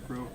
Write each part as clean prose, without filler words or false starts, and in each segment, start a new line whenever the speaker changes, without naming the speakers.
Pro.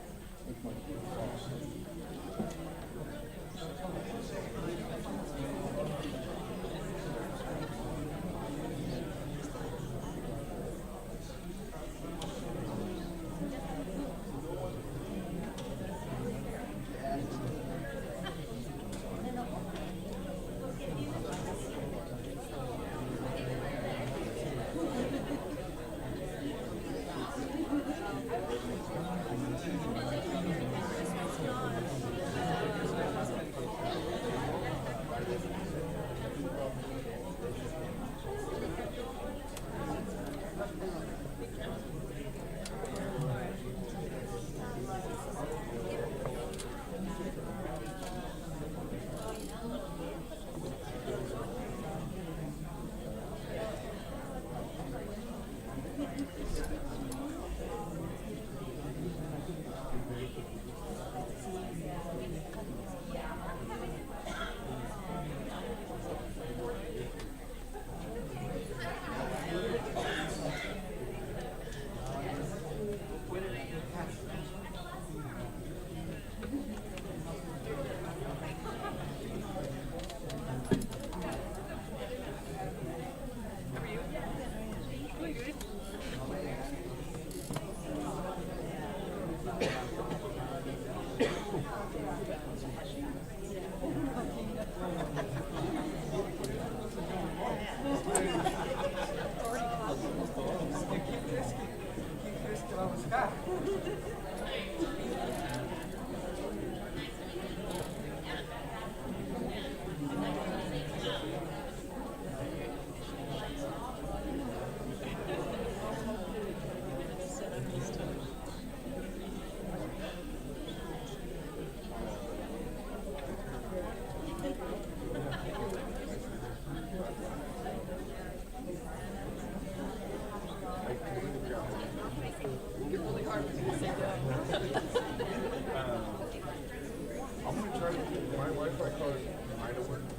I'm gonna try to, my Wi-Fi card might have worked.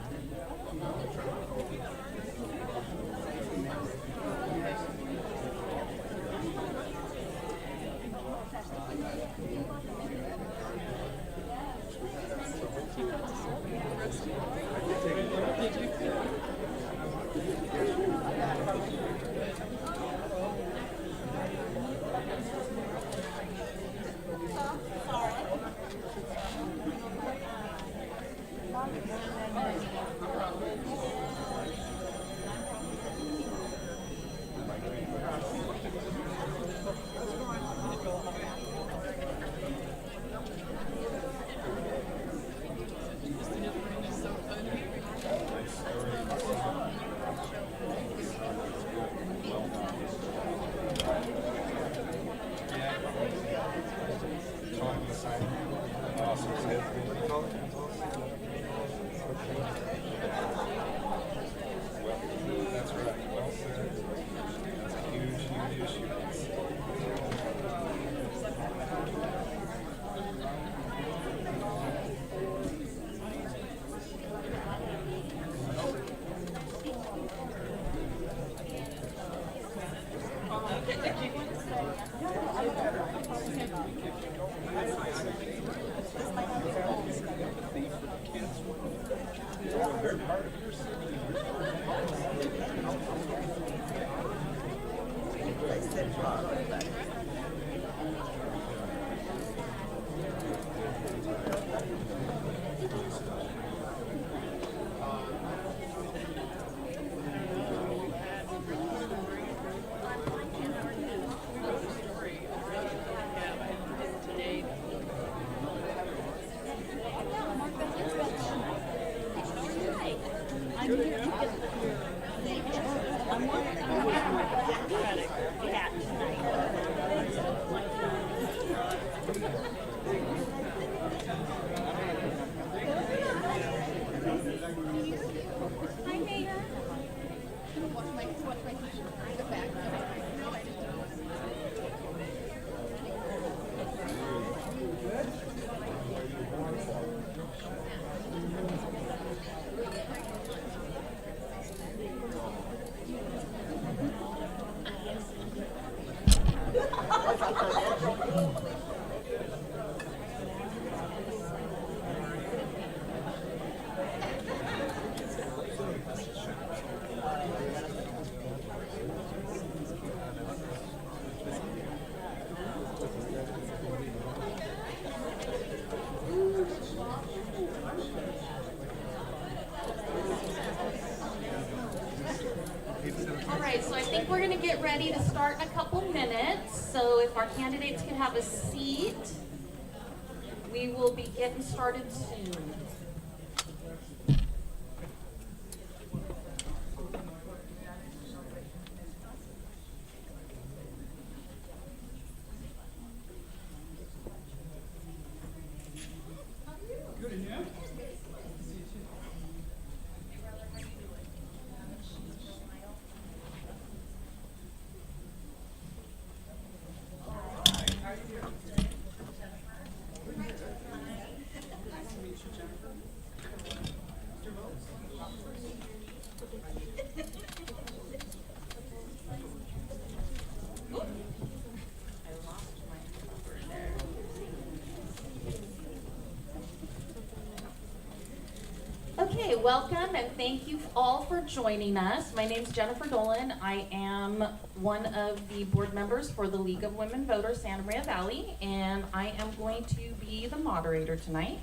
I'm gonna try to call it. That's right. Well said. That's a huge, huge issue. They're part of your city.
get ready to start in a couple minutes, so if our candidates can have a seat, we will be getting started soon. Okay, welcome and thank you all for joining us. My name is Jennifer Dolan. I am one of the board members for the League of Women Voters Santa Maria Valley, and I am going to be the moderator tonight.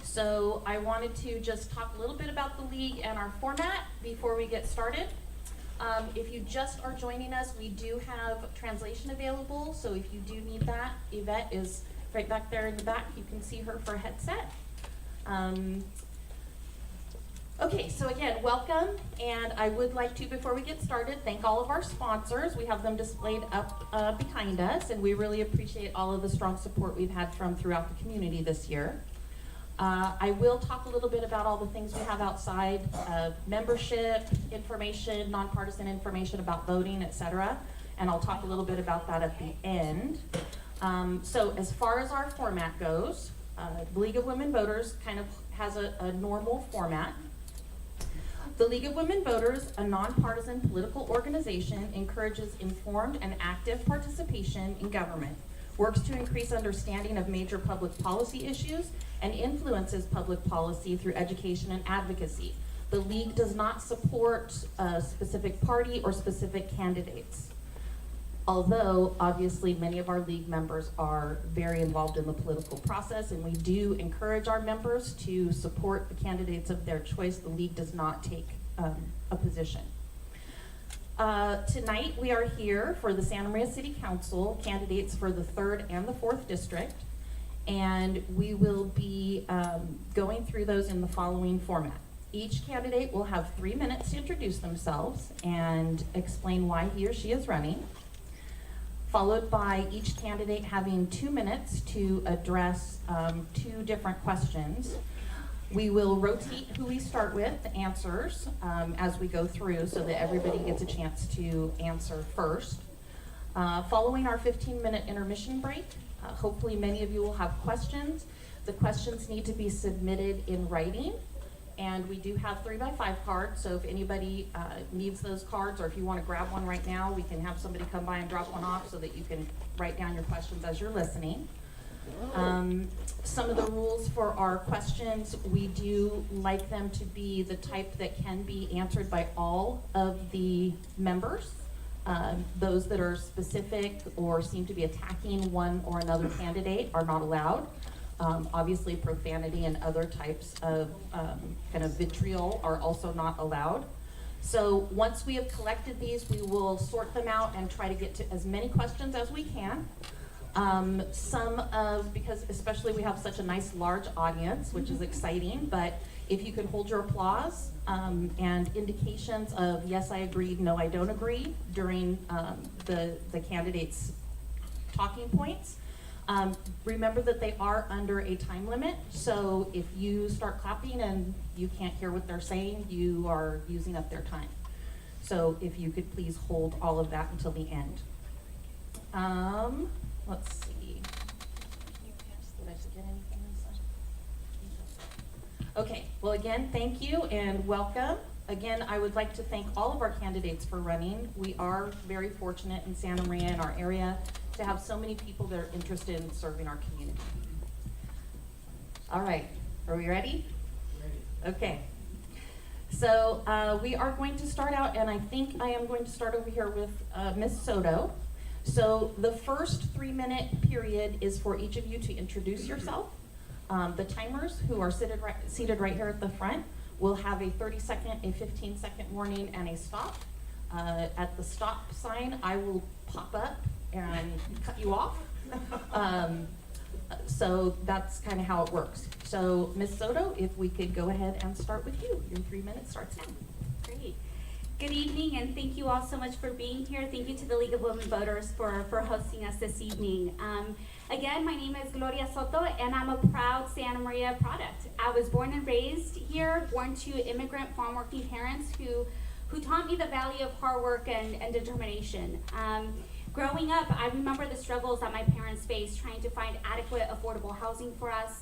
So I wanted to just talk a little bit about the league and our format before we get started. If you just are joining us, we do have translation available, so if you do need that, Yvette is right back there in the back. You can see her for a headset. Okay, so again, welcome, and I would like to, before we get started, thank all of our sponsors. We have them displayed up behind us, and we really appreciate all of the strong support we've had from throughout the community this year. I will talk a little bit about all the things we have outside, membership information, nonpartisan information about voting, etc., and I'll talk a little bit about that at the end. So as far as our format goes, the League of Women Voters kind of has a normal format. The League of Women Voters, a nonpartisan political organization, encourages informed and active participation in government, works to increase understanding of major public policy issues, and influences public policy through education and advocacy. The League does not support a specific party or specific candidates, although obviously many of our League members are very involved in the political process, and we do encourage our members to support the candidates of their choice. The League does not take a position. Tonight we are here for the Santa Maria City Council candidates for the 3rd and the 4th District, and we will be going through those in the following format. Each candidate will have 3 minutes to introduce themselves and explain why he or she is running, followed by each candidate having 2 minutes to address 2 different questions. We will rotate who we start with, the answers, as we go through so that everybody gets a chance to answer first. Following our 15-minute intermission break, hopefully many of you will have questions. The questions need to be submitted in writing, and we do have 3x5 cards, so if anybody needs those cards, or if you want to grab one right now, we can have somebody come by and drop one off so that you can write down your questions as you're listening. Some of the rules for our questions, we do like them to be the type that can be answered by all of the members. Those that are specific or seem to be attacking one or another candidate are not allowed. Obviously, profanity and other types of kind of vitriol are also not allowed. So once we have collected these, we will sort them out and try to get to as many questions as we can. Because especially we have such a nice large audience, which is exciting, but if you could hold your applause and indications of yes, I agree, no, I don't agree during the candidates' talking points. Remember that they are under a time limit, so if you start clapping and you can't hear what they're saying, you are using up their time. So if you could please hold all of that until the end. Let's see. Did I forget anything else? Okay, well again, thank you and welcome. Again, I would like to thank all of our candidates for running. We are very fortunate in Santa Maria in our area to have so many people that are interested in serving our community. All right, are we ready? Ready. Okay. So we are going to start out, and I think I am going to start over here with Ms. Soto. So the first 3-minute period is for each of you to introduce yourself. The timers who are seated right here at the front will have a 30-second, a 15-second warning, and a stop. At the stop sign, I will pop up and cut you off. So that's kind of how it works. So Ms. Soto, if we could go ahead and start with you. Your 3 minutes starts now.
Great. Good evening, and thank you all so much for being here. Thank you to the League of Women Voters for hosting us this evening. Again, my name is Gloria Soto, and I'm a proud Santa Maria product. I was born and raised here, born to immigrant farm-working parents who taught me the value of hard work and determination. Growing up, I remember the struggles that my parents faced trying to find adequate, affordable housing for us,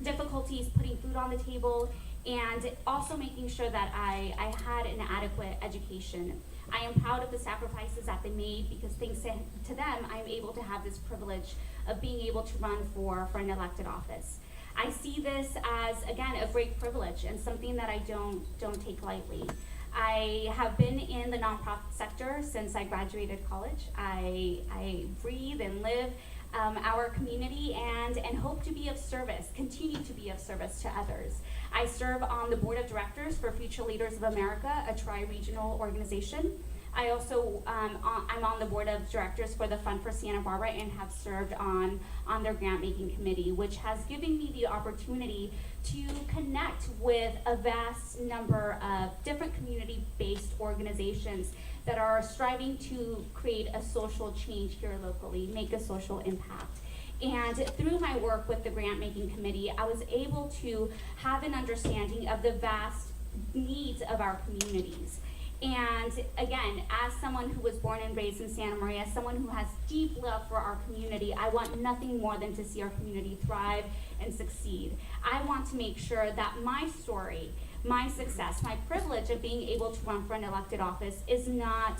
difficulties putting food on the table, and also making sure that I had an adequate education. I am proud of the sacrifices that they made because thanks to them, I'm able to have this privilege of being able to run for an elected office. I see this as, again, a great privilege and something that I don't take lightly. I have been in the nonprofit sector since I graduated college. I breathe and live our community and hope to be of service, continue to be of service to others. I serve on the board of directors for Future Leaders of America, a tri-regional organization. I also, I'm on the board of directors for the Fund for Santa Barbara and have served on their grant making committee, which has given me the opportunity to connect with a vast number of different community-based organizations that are striving to create a social change here locally, make a social impact. And through my work with the grant making committee, I was able to have an understanding of the vast needs of our communities. And again, as someone who was born and raised in Santa Maria, someone who has deep love for our community, I want nothing more than to see our community thrive and succeed. I want to make sure that my story, my success, my privilege of being able to run for an elected office is not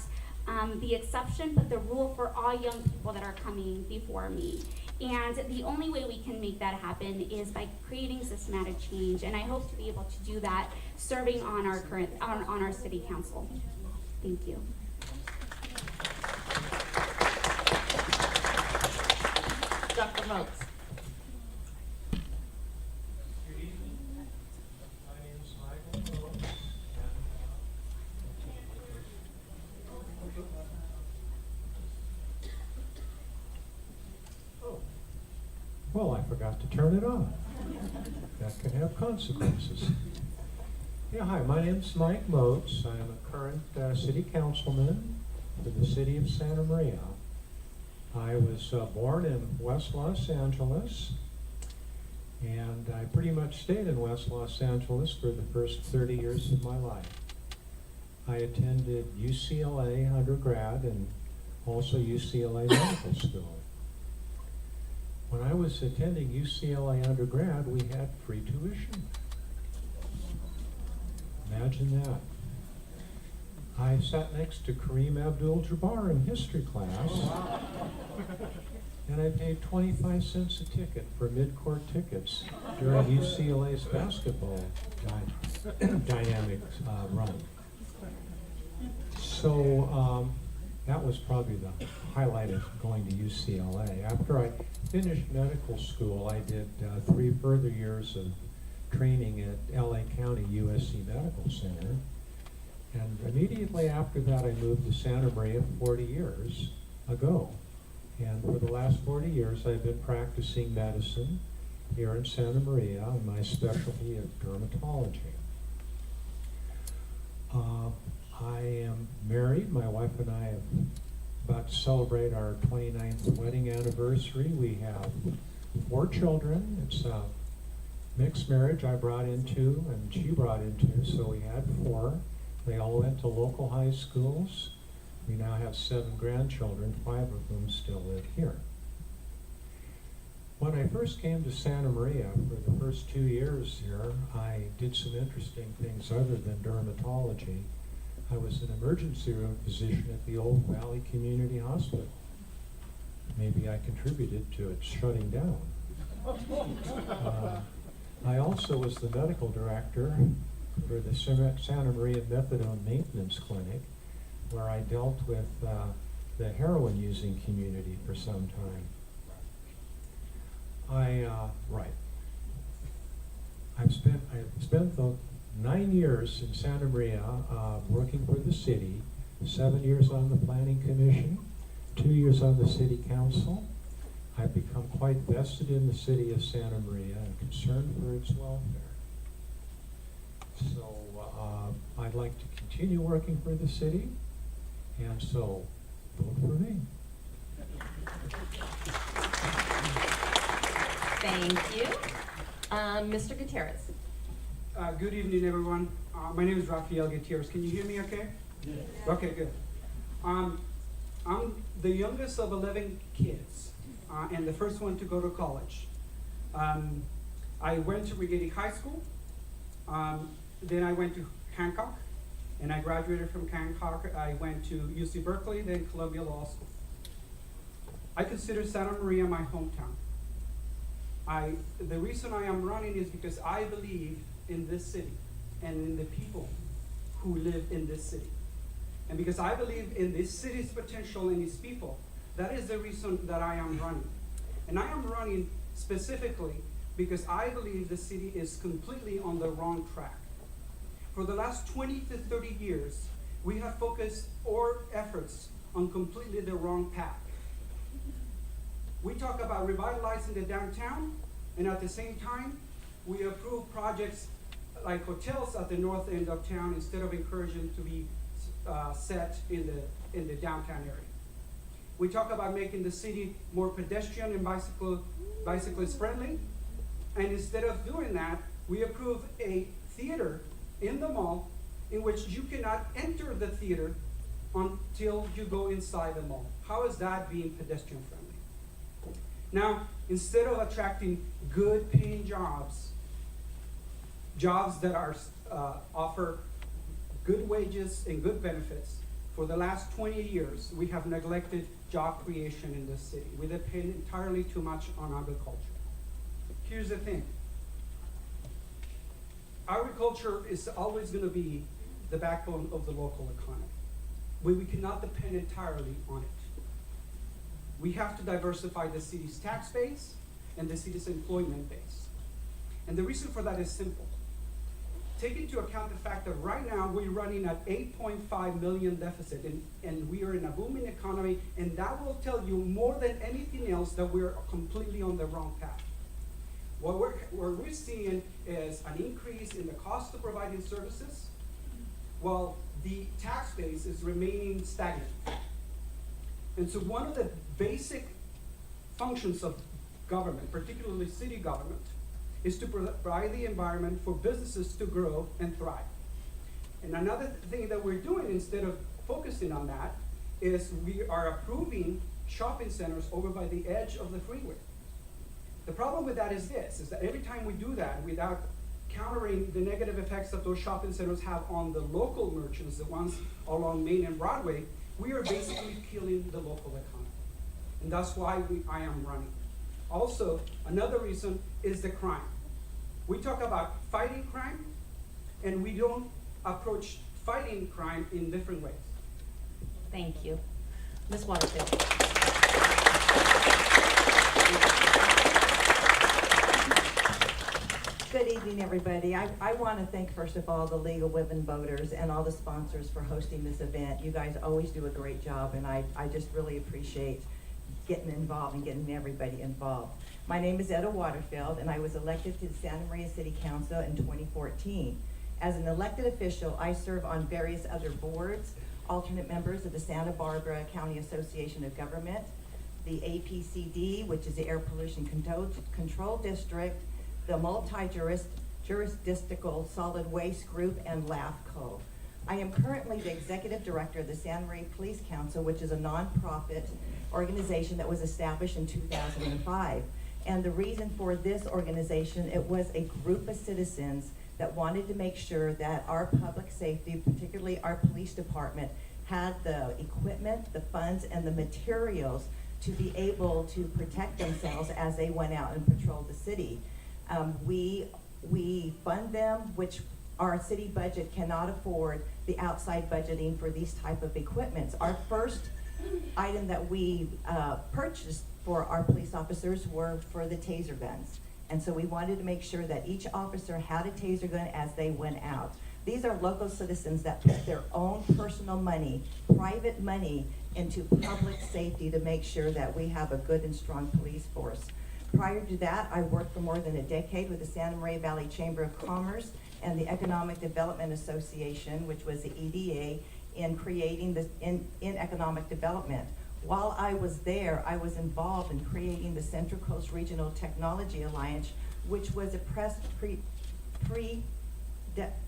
the exception, but the rule for all young people that are coming before me. And the only way we can make that happen is by creating systematic change. And I hope to be able to do that serving on our city council. Thank you.
Dr. Moats.
Good evening. My name is Michael Phillips. Well, I forgot to turn it on. That can have consequences. Yeah, hi, my name's Mike Moats. I'm a current city councilman for the city of Santa Maria. I was born in West Los Angeles, and I pretty much stayed in West Los Angeles for the first 30 years of my life. I attended UCLA undergrad and also UCLA Medical School. When I was attending UCLA undergrad, we had free tuition. Imagine that. I sat next to Kareem Abdul-Jabbar in history class, and I paid 25 cents a ticket for mid-court tickets during UCLA's basketball dynamic run. So that was probably the highlight of going to UCLA. After I finished medical school, I did 3 further years of training at LA County USC Medical Center. And immediately after that, I moved to Santa Maria 40 years ago. And for the last 40 years, I've been practicing medicine here in Santa Maria, and my specialty is dermatology. I am married. My wife and I are about to celebrate our 29th wedding anniversary. We have 4 children. It's a mixed marriage I brought into and she brought into, so we had 4. They all went to local high schools. We now have 7 grandchildren, 5 of whom still live here. When I first came to Santa Maria for the first 2 years here, I did some interesting things other than dermatology. I was an emergency room physician at the Old Valley Community Hospital. Maybe I contributed to its shutting down. I also was the medical director for the Santa Maria Methadone Maintenance Clinic, where I dealt with the heroin-using community for some time. I've spent the 9 years in Santa Maria working for the city, 7 years on the Planning Commission, 2 years on the City Council. I've become quite vested in the city of Santa Maria and concerned for its welfare. So I'd like to continue working for the city, and so vote for me.
Thank you. Mr. Gutierrez.
Good evening, everyone. My name is Rafael Gutierrez. Can you hear me okay? Yes. Okay, good. I'm the youngest of 11 kids, and the first one to go to college. I went to Rigetti High School, then I went to Hancock, and I graduated from Hancock. I went to UC Berkeley, then Columbia Law School. I consider Santa Maria my hometown. The reason I am running is because I believe in this city and in the people who live in this city. And because I believe in this city's potential and its people, that is the reason that I am running. And I am running specifically because I believe the city is completely on the wrong track. For the last 20 to 30 years, we have focused our efforts on completely the wrong path. We talk about revitalizing the downtown, and at the same time, we approve projects like hotels at the north end of town instead of encouraging to be set in the downtown area. We talk about making the city more pedestrian and bicyclist friendly, and instead of doing that, we approve a theater in the mall in which you cannot enter the theater until you go inside the mall. How is that being pedestrian friendly? Now, instead of attracting good paying jobs that are offer good wages and good benefits, for the last 20 years, we have neglected job creation in this city. We depend entirely too much on agriculture. Here's the thing. Agriculture is always going to be the backbone of the local economy. We cannot depend entirely on it. We have to diversify the city's tax base and the city's employment base. And the reason for that is simple. Take into account the fact that right now we're running at 8.5 million deficit, and we are in a booming economy, and that will tell you more than anything else that we're completely on the wrong path. What we're seeing is an increase in the cost of providing services, while the tax base is remaining stagnant. And so one of the basic functions of government, particularly city government, is to provide the environment for businesses to grow and thrive. And another thing that we're doing instead of focusing on that is we are approving shopping centers over by the edge of the freeway. The problem with that is this, is that every time we do that without countering the negative effects that those shopping centers have on the local merchants, the ones along Main and Broadway, we are basically killing the local economy. And that's why I am running. Also, another reason is the crime. We talk about fighting crime, and we don't approach fighting crime in different ways.
Thank you. Ms. Waterfield.
Good evening, everybody. I want to thank, first of all, the League of Women Voters and all the sponsors for hosting this event. You guys always do a great job, and I just really appreciate getting involved and getting everybody involved. My name is Etta Waterfield, and I was elected to the Santa Maria City Council in 2014. As an elected official, I serve on various other boards, alternate members of the Santa Barbara County Association of Government, the APCD, which is the Air Pollution Control District, the Multi-Jurisdictional Solid Waste Group, and LAFCO. I am currently the executive director of the Santa Maria Police Council, which is a nonprofit organization that was established in 2005. And the reason for this organization, it was a group of citizens that wanted to make sure that our public safety, particularly our police department, had the equipment, the funds, and the materials to be able to protect themselves as they went out and patrolled the city. We fund them, which our city budget cannot afford the outside budgeting for these type of equipments. Our first item that we purchased for our police officers were for the taser guns. And so we wanted to make sure that each officer had a taser gun as they went out. These are local citizens that put their own personal money, private money, into public safety to make sure that we have a good and strong police force. Prior to that, I worked for more than a decade with the Santa Maria Valley Chamber of Commerce and the Economic Development Association, which was the EDA, in creating this in economic development. While I was there, I was involved in creating the Central Coast Regional Technology Alliance, which was a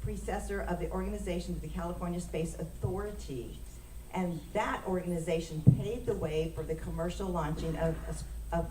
predecessor of the organization of the California Space Authority. And that organization paved the way for the commercial launching of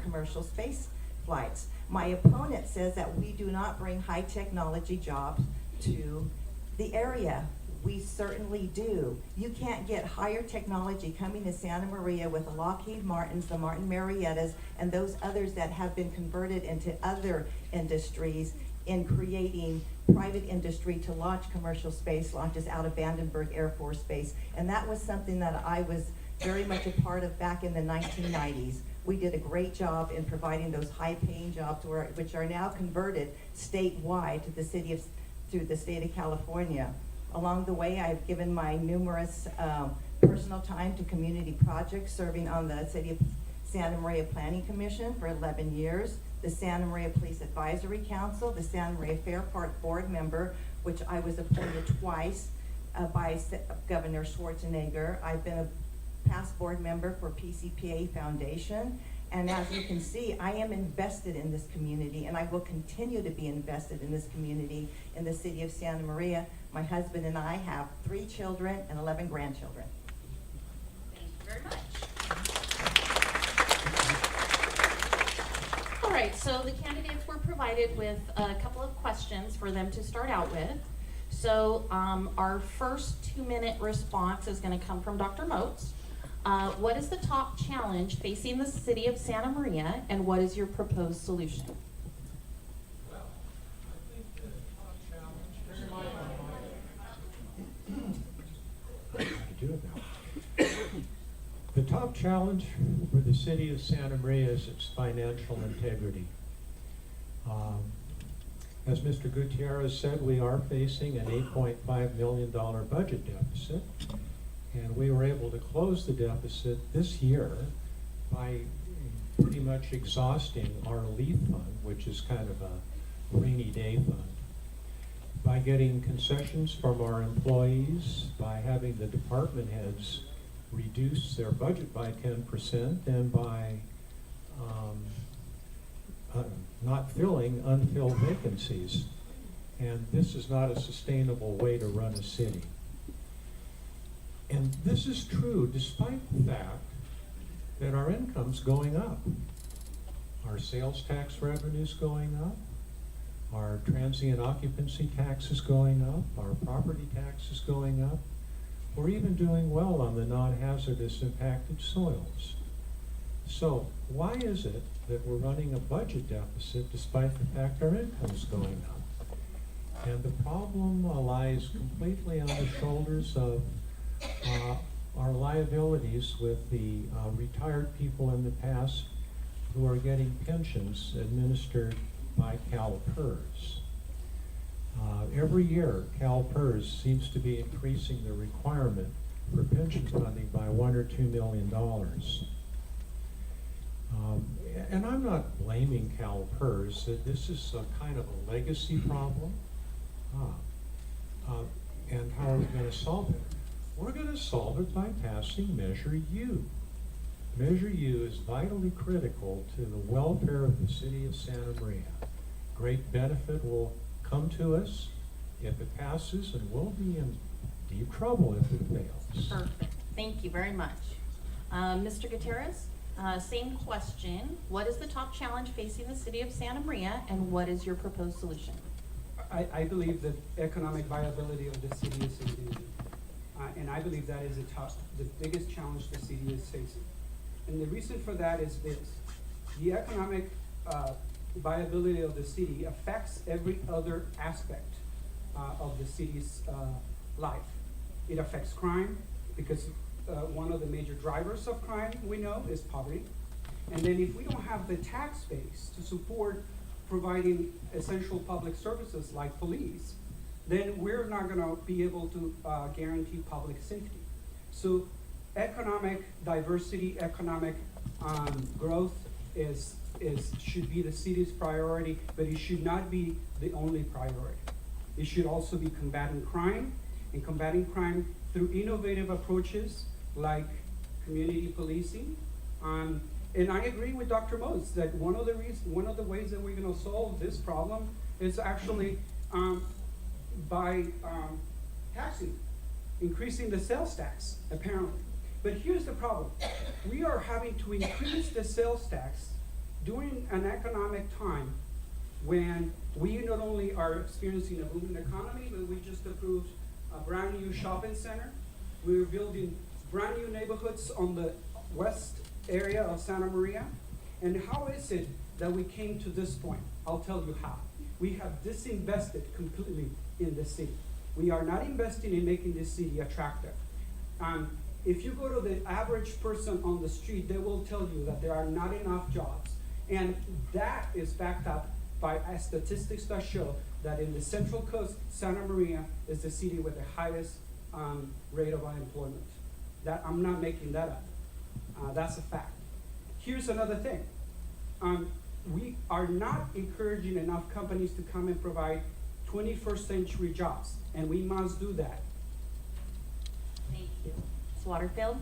commercial space flights. My opponent says that we do not bring high technology jobs to the area. We certainly do. You can't get higher technology coming to Santa Maria with the Lockheed Martins, the Martin Marietas, and those others that have been converted into other industries in creating private industry to launch commercial space launches out of Vandenberg Air Force Base. And that was something that I was very much a part of back in the 1990s. We did a great job in providing those high-paying jobs which are now converted statewide to through the state of California. Along the way, I've given my numerous personal time to community projects, serving on the City of Santa Maria Planning Commission for 11 years, the Santa Maria Police Advisory Council, the Santa Maria Fair Park Board member, which I was appointed twice by Governor Schwarzenegger. I've been a past board member for PCPA Foundation. And as you can see, I am invested in this community, and I will continue to be invested in this community in the city of Santa Maria. My husband and I have 3 children and 11 grandchildren.
Thank you very much. All right, so the candidates were provided with a couple of questions for them to start out with. So our first 2-minute response is going to come from Dr. Moats. What is the top challenge facing the city of Santa Maria, and what is your proposed solution?
Well, I think the top challenge. The top challenge for the city of Santa Maria is its financial integrity. As Mr. Gutierrez said, we are facing an $8.5 million budget deficit. And we were able to close the deficit this year by pretty much exhausting our LEAF fund, which is kind of a rainy day fund, by getting concessions from our employees, by having the department heads reduce their budget by 10%, and by not filling unfilled vacancies. And this is not a sustainable way to run a city. And this is true despite the fact that our income's going up. Our sales tax revenue's going up, our transient occupancy tax is going up, our property tax is going up. We're even doing well on the non-hazardous impacted soils. So why is it that we're running a budget deficit despite the fact our income's going up? And the problem lies completely on the shoulders of our liabilities with the retired people in the past who are getting pensions administered by CalPERS. Every year, CalPERS seems to be increasing the requirement for pension funding by $1 or $2 million. And I'm not blaming CalPERS. This is a kind of a legacy problem. And how are we going to solve it? We're going to solve it by passing Measure U. Measure U is vitally critical to the welfare of the city of Santa Maria. Great benefit will come to us if it passes, and we'll be in deep trouble if it fails.
Perfect. Thank you very much. Mr. Gutierrez, same question. What is the top challenge facing the city of Santa Maria, and what is your proposed solution?
I believe that economic viability of the city is in danger. And I believe that is the biggest challenge the city is facing. And the reason for that is this. The economic viability of the city affects every other aspect of the city's life. It affects crime, because one of the major drivers of crime, we know, is poverty. And then if we don't have the tax base to support providing essential public services like police, then we're not gonna be able to guarantee public safety. So economic diversity, economic growth should be the city's priority, but it should not be the only priority. It should also be combating crime, and combating crime through innovative approaches like community policing. And I agree with Dr. Mose that one of the ways that we're gonna solve this problem is actually by taxing, increasing the sales tax, apparently. But here's the problem. We are having to increase the sales tax during an economic time when we not only are experiencing a booming economy, but we just approved a brand new shopping center. We're building brand new neighborhoods on the west area of Santa Maria. And how is it that we came to this point? I'll tell you how. We have disinvested completely in the city. We are not investing in making this city attractive. If you go to the average person on the street, they will tell you that there are not enough jobs. And that is backed up by statistics that show that in the Central Coast, Santa Maria is the city with the highest rate of unemployment. That I'm not making that up. That's a fact. Here's another thing. We are not encouraging enough companies to come and provide 21st century jobs, and we must do that.
Thank you. Ms. Waterfield,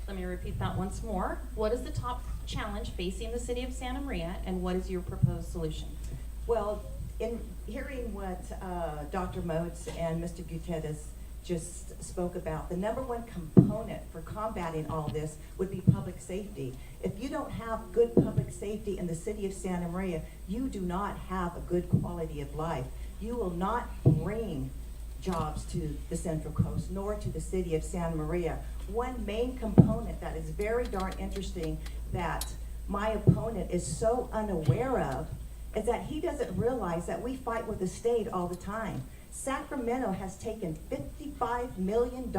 let me repeat that once more. What is the top challenge facing the city of Santa Maria, and what is your proposed solution?
Well, in hearing what Dr. Motes and Mr. Gutierrez just spoke about, the number one component for combating all this would be public safety. If you don't have good public safety in the city of Santa Maria, you do not have a good quality of life. You will not bring jobs to the Central Coast, nor to the city of Santa Maria. One main component that is very darn interesting that my opponent is so unaware of is that he doesn't realize that we fight with the state all the time. Sacramento has taken $55 million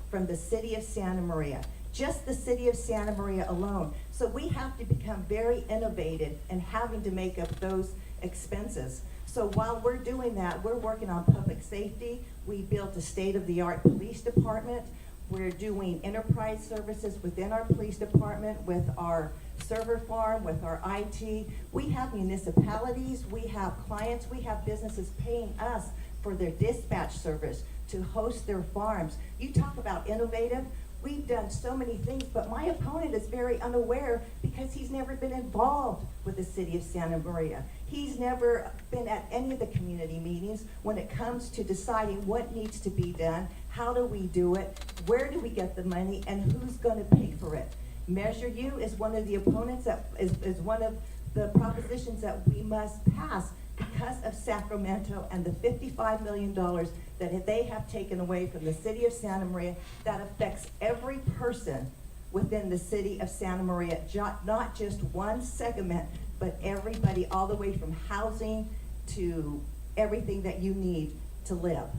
from the city of Santa Maria, just the city of Santa Maria alone. So we have to become very innovative in having to make up those expenses. So while we're doing that, we're working on public safety. We built a state-of-the-art police department. We're doing enterprise services within our police department with our server farm, with our IT. We have municipalities, we have clients, we have businesses paying us for their dispatch service to host their farms. You talk about innovative. We've done so many things, but my opponent is very unaware because he's never been involved with the city of Santa Maria. He's never been at any of the community meetings when it comes to deciding what needs to be done, how do we do it, where do we get the money, and who's gonna pay for it. Measure U is one of the opponents that is one of the propositions that we must pass because of Sacramento and the $55 million that they have taken away from the city of Santa Maria. That affects every person within the city of Santa Maria, not just one segment, but everybody, all the way from housing to everything that you need to live.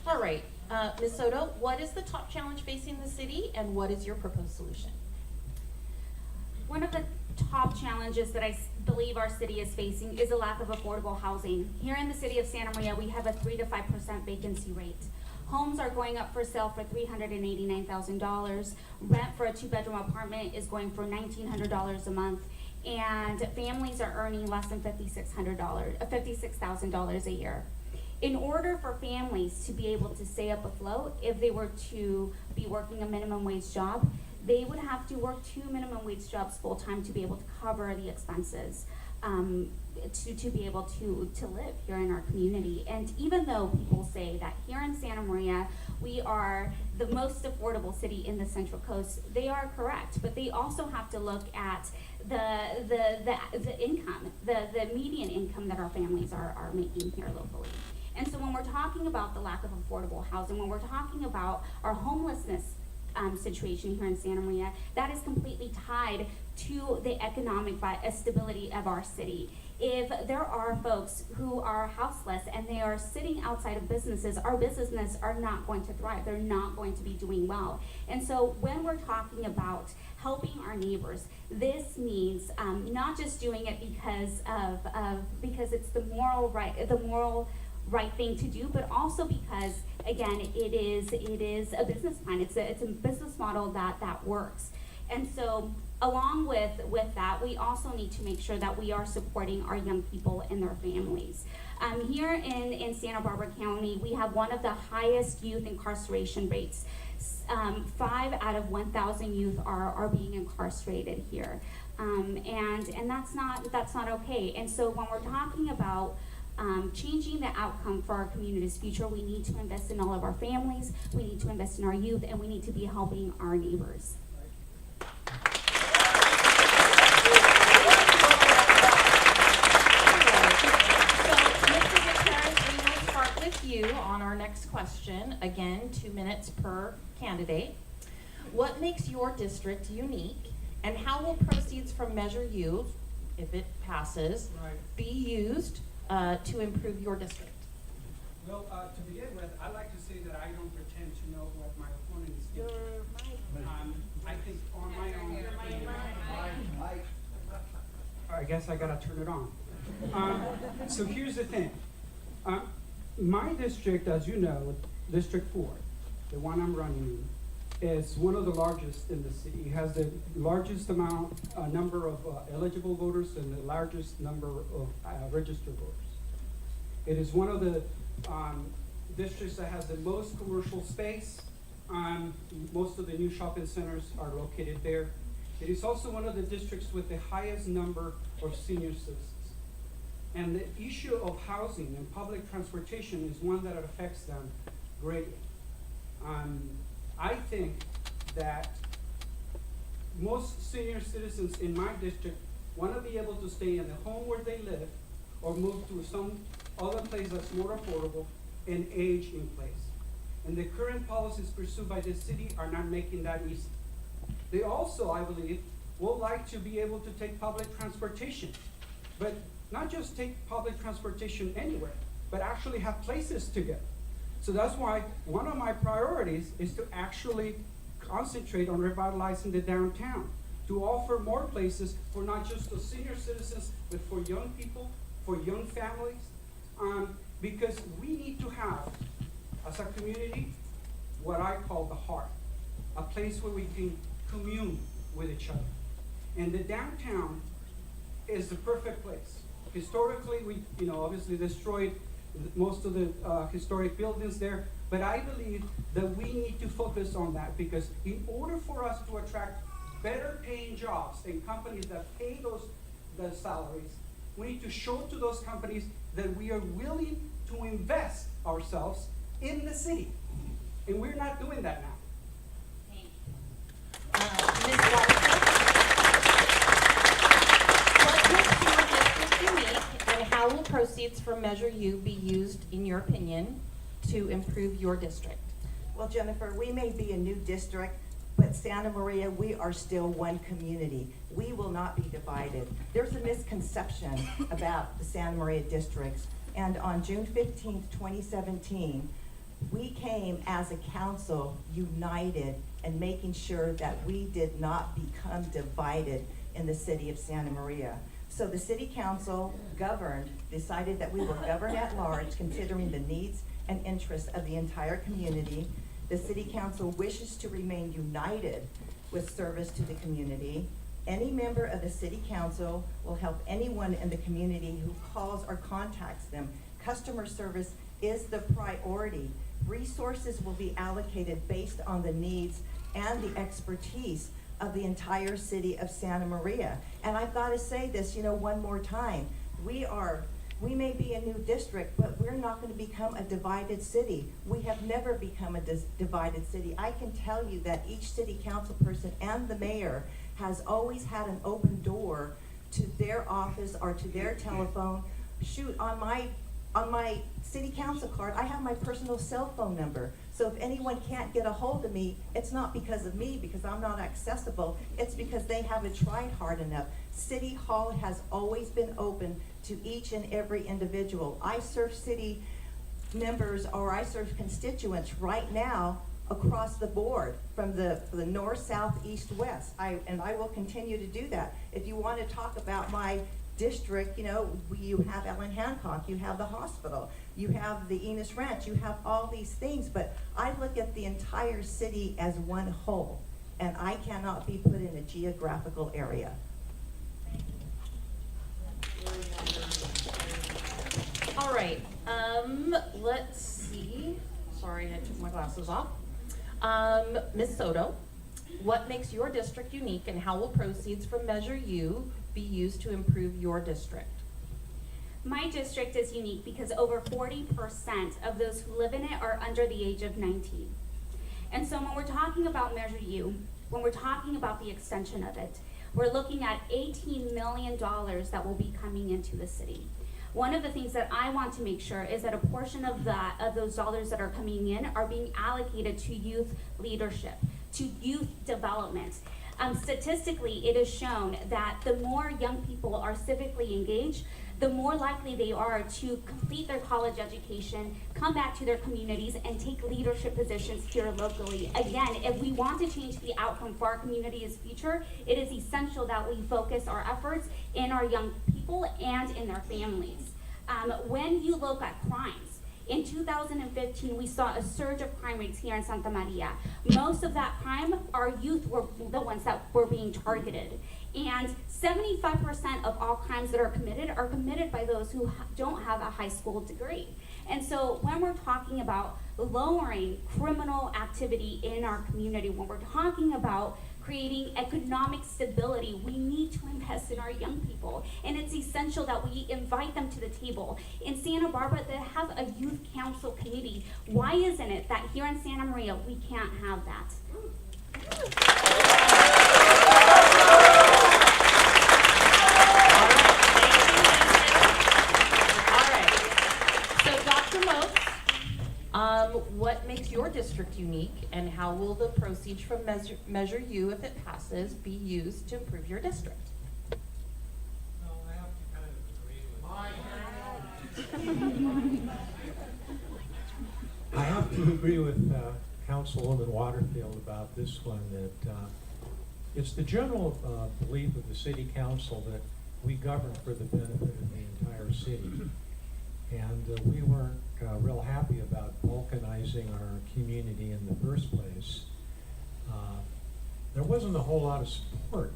All right, Ms. Soto, what is the top challenge facing the city, and what is your proposed solution?
One of the top challenges that I believe our city is facing is a lack of affordable housing. Here in the city of Santa Maria, we have a 3 to 5% vacancy rate. Homes are going up for sale for $389,000. Rent for a 2-bedroom apartment is going for $1,900 a month, and families are earning less than $56,000 a year. In order for families to be able to stay up afloat, if they were to be working a minimum wage job, they would have to work 2 minimum wage jobs full-time to be able to cover the expenses, to be able to live here in our community. And even though people say that here in Santa Maria, we are the most affordable city in the Central Coast, they are correct, but they also have to look at the income, the median income that our families are making here locally. And so when we're talking about the lack of affordable housing, when we're talking about our homelessness situation here in Santa Maria, that is completely tied to the economic stability of our city. if there are folks who are houseless and they are sitting outside of businesses, our businesses are not going to thrive. They're not going to be doing well. And so when we're talking about helping our neighbors, this means not just doing it because it's the moral right thing to do, but also because, again, it is a business plan. It's a business model that works. And so along with that, we also need to make sure that we are supporting our young people and their families. Here in Santa Barbara County, we have one of the highest youth incarceration rates. 5 out of 1,000 youth are being incarcerated here, and that's not okay. And so when we're talking about changing the outcome for our community's future, we need to invest in all of our families, we need to invest in our youth, and we need to be helping our neighbors.
You on our next question. Again, 2 minutes per candidate. What makes your district unique, and how will proceeds from Measure U, if it passes, be used to improve your district?
Well, to begin with, I'd like to say that I don't pretend to know what my opponent is doing. I think on my own. I guess I gotta turn it on. So here's the thing. My district, as you know, District 4, the one I'm running in, is one of the largest in the city. It has the largest number of eligible voters and the largest number of registered voters. It is one of the districts that has the most commercial space. Most of the new shopping centers are located there. It is also one of the districts with the highest number of senior citizens. And the issue of housing and public transportation is one that affects them greatly. I think that most senior citizens in my district want to be able to stay in the home where they live or move to some other place that's more affordable and age in place. And the current policies pursued by the city are not making that easy. They also, I believe, would like to be able to take public transportation, but not just take public transportation anywhere, but actually have places to go. So that's why one of my priorities is to actually concentrate on revitalizing the downtown, to offer more places for not just the senior citizens, but for young people, for young families, because we need to have, as a community, what I call the heart, a place where we can commune with each other. And the downtown is the perfect place. Historically, we obviously destroyed most of the historic buildings there, but I believe that we need to focus on that, because in order for us to attract better paying jobs and companies that pay those salaries, we need to show to those companies that we are willing to invest ourselves in the city. And we're not doing that now.
Ms. Waterfield, what makes your district unique, and how will proceeds from Measure U be used, in your opinion, to improve your district?
Well, Jennifer, we may be a new district, but Santa Maria, we are still one community. We will not be divided. There's a misconception about the Santa Maria districts, and on June 15th, 2017, we came as a council united and making sure that we did not become divided in the city of Santa Maria. So the city council decided that we will govern at large, considering the needs and interests of the entire community. The city council wishes to remain united with service to the community. Any member of the city council will help anyone in the community who calls or contacts them. Customer service is the priority. Resources will be allocated based on the needs and the expertise of the entire city of Santa Maria. And I've got to say this, one more time. We may be a new district, but we're not going to become a divided city. We have never become a divided city. I can tell you that each city council person and the mayor has always had an open door to their office or to their telephone. Shoot, on my city council card, I have my personal cell phone number. So So if anyone can't get a hold of me, it's not because of me, because I'm not accessible. It's because they haven't tried hard enough. City Hall has always been open to each and every individual. I serve city members, or I serve constituents right now across the board, from the north, south, east, west. And I will continue to do that. If you want to talk about my district, you know, you have Ellen Hancock, you have the hospital, you have the Enos Ranch, you have all these things, but I look at the entire city as one whole, and I cannot be put in a geographical area.
All right, let's see. Sorry, I took my glasses off. Ms. Soto, what makes your district unique, and how will proceeds from Measure U be used to improve your district?
My district is unique because over 40% of those who live in it are under the age of 19. And so when we're talking about Measure U, when we're talking about the extension of it, we're looking at $18 million that will be coming into the city. One of the things that I want to make sure is that a portion of those dollars that are coming in are being allocated to youth leadership, to youth development. Statistically, it is shown that the more young people are civically engaged, the more likely they are to complete their college education, come back to their communities, and take leadership positions here locally. Again, if we want to change the outcome for our community's future, it is essential that we focus our efforts in our young people and in their families. When you look at crimes, in 2015, we saw a surge of crime rates here in Santa Maria. Most of that crime, our youth were the ones that were being targeted. And 75% of all crimes that are committed by those who don't have a high school degree. And so when we're talking about lowering criminal activity in our community, when we're talking about creating economic stability, we need to invest in our young people. And it's essential that we invite them to the table. In Santa Barbara, they have a youth council committee. Why isn't it that here in Santa Maria, we can't have that?
What makes your district unique, and how will the proceeds from Measure U, if it passes, be used to improve your district?
Well, I have to agree with Councilwoman Waterfield about this one, that it's the general belief of the city council that we govern for the benefit of the entire city. And we weren't real happy about balkanizing our community in the first place. There wasn't a whole lot of support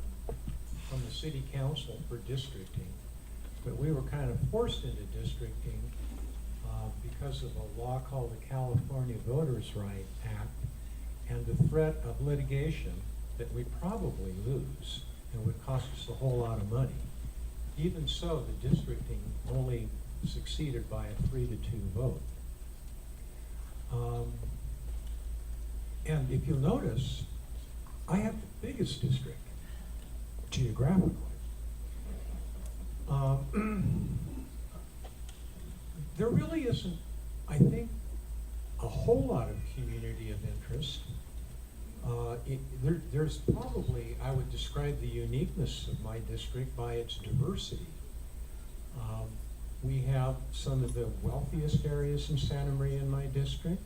from the city council for districting, but we were kind of forced into districting because of a law called the California Voters' Right Act and the threat of litigation that we'd probably lose and would cost us a whole lot of money. Even so, the districting only succeeded by a 3-2 vote. And if you'll notice, I have the biggest district geographically. There really isn't, I think, a whole lot of community of interest. There's probably, I would describe the uniqueness of my district by its diversity. We have some of the wealthiest areas in Santa Maria in my district,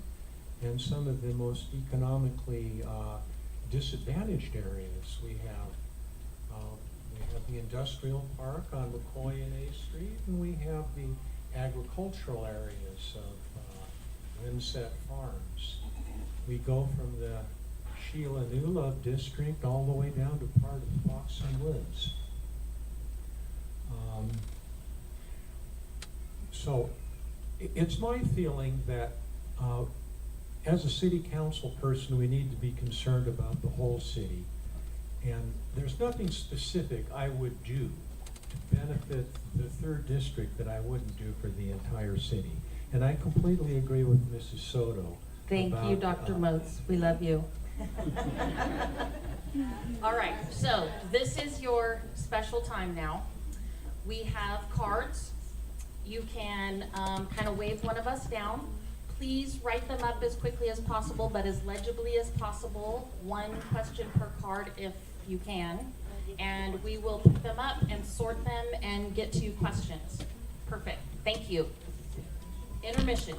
and some of the most economically disadvantaged areas. We have the industrial park on McCoy and A Street, and we have the agricultural areas of Winsett Farms. We go from the Sheila Newlove district all the way down to part of Fox and Woods. So it's my feeling that as a city council person, we need to be concerned about the whole city. And there's nothing specific I would do to benefit the 3rd district that I wouldn't do for the entire city. And I completely agree with Mrs. Soto.
Thank you, Dr. Moats. We love you. All right, so this is your special time now. We have cards. You can kind of wave one of us down. Please write them up as quickly as possible, but as legibly as possible. One question per card if you can. And we will pick them up and sort them and get to questions. Perfect. Thank you. Intermission.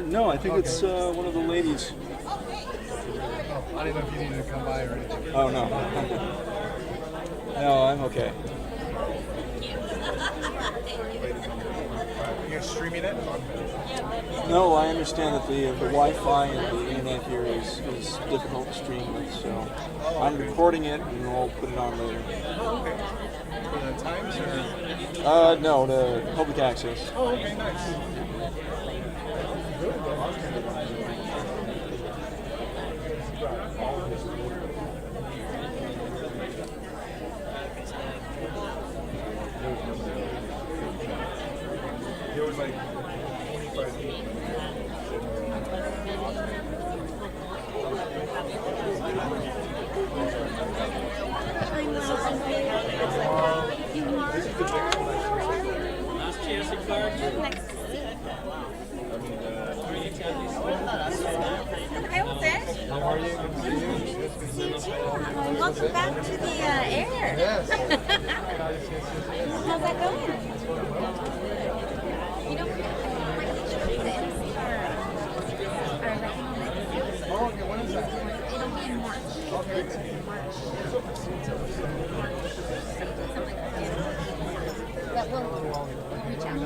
No, I think it's one of the ladies.
Oh, I didn't know if you needed to come by or anything.
Oh, no. No, I'm okay.
You're streaming it?
No, I understand that the Wi-Fi and the internet here is difficult to stream with, so I'm recording it and I'll put it on later.
Oh, okay. For the Times or?
No, the public access.
Oh, okay, nice. There was like 25 people.
Last chance to card.
Hi, what's that?
How are you? Good to see you.
You too. Welcome back to the air.
Yes.
How's that going? You don't my picture is
Oh, okay, when is that?
it'll be in March.
Okay.
But we'll reach out.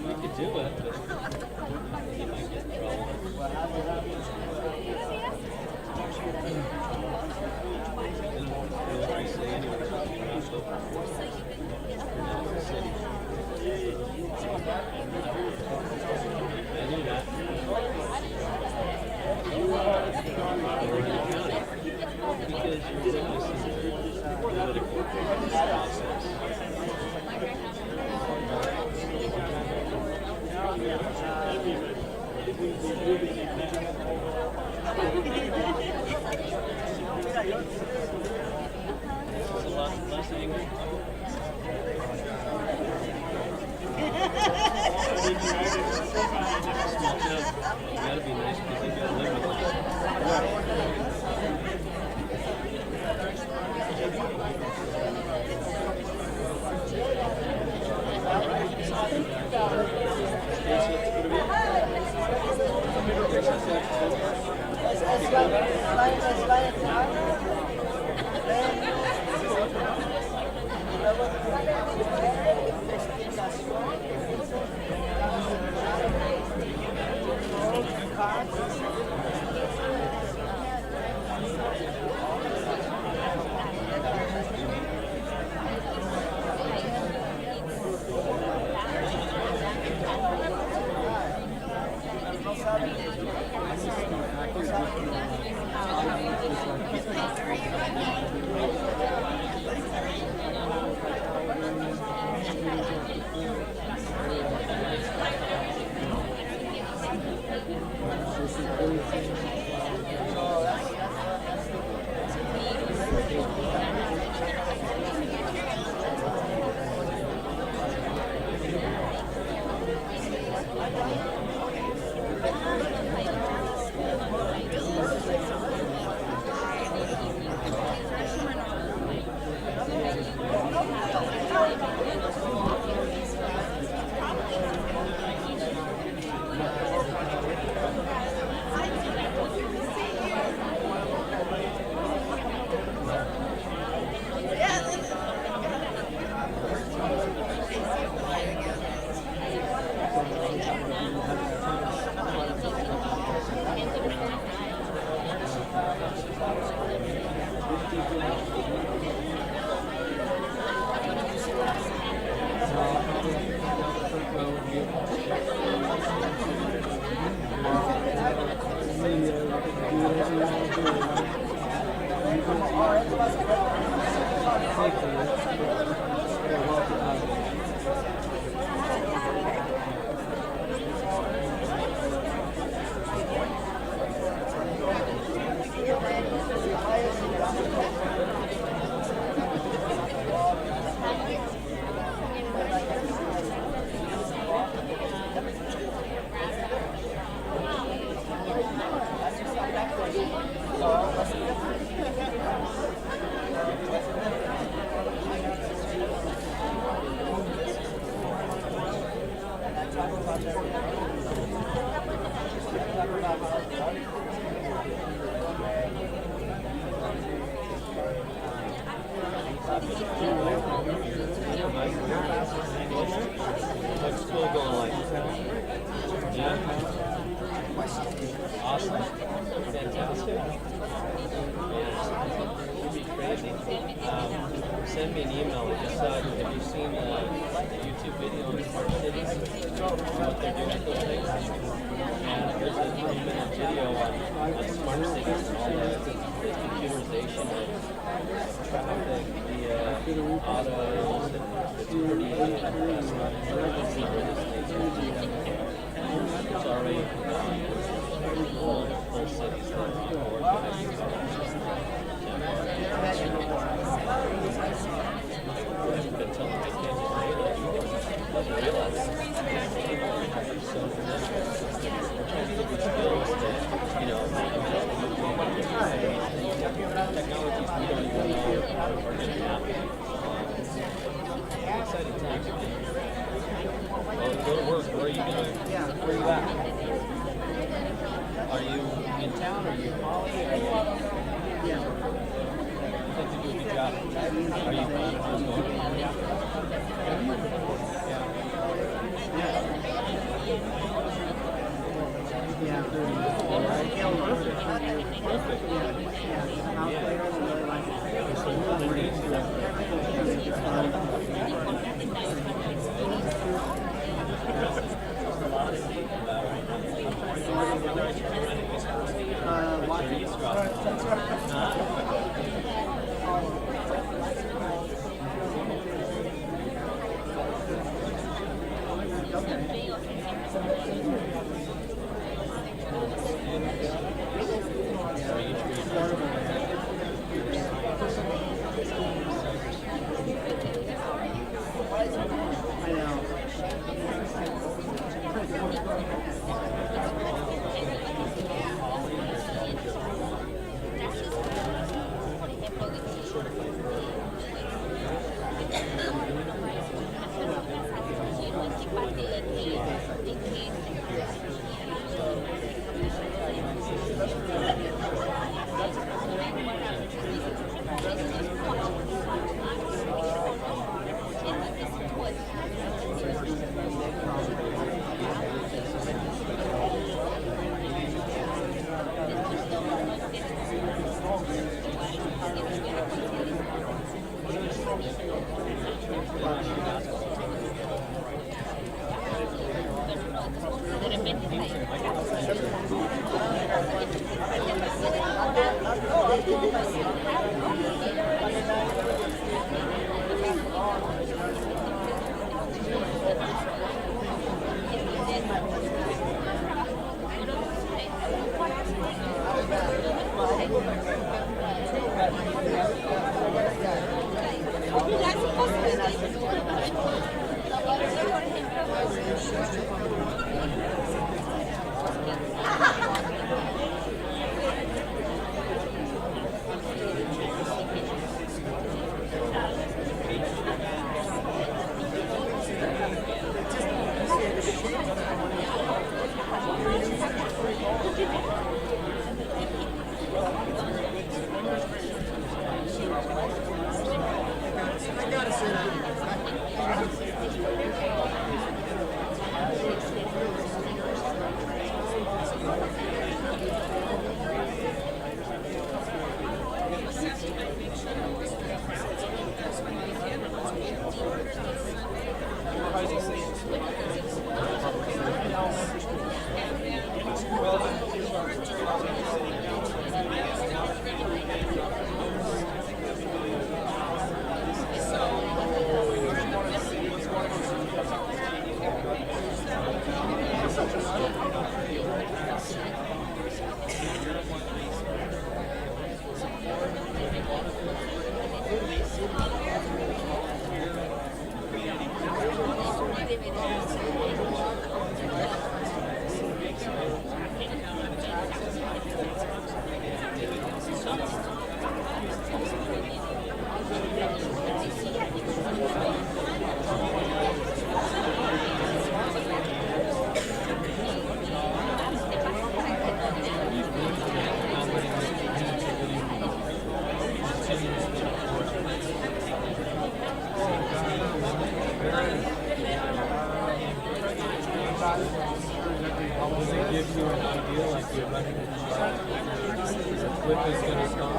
We could do it, but he might get in trouble. I knew that. Because you're witnessing the political process. It's a lot less angry. That'd be nice because they gotta live with it. What's school going like? Yeah? Awesome. Fantastic. It'd be crazy. Send me an email. Just have you seen the YouTube video on smart cities? What they're doing with those things? And there's a 3-minute video on smart cities and all the computerization of traffic, the autos, and the turning, and it's already full cities that are on board. But telling my kids that doesn't realize so skills that, you know, technologies we don't even know are going to happen. Exciting times. Well, go to work. Where are you going? Yeah. Where are you at? Are you in town? Are you in Molly? Yeah. I think they do a good job. Are you planning on going? Yeah. All right. Perfect.
Thank you.
Does it give you an idea, like you're running a shot? The clip is going to stop?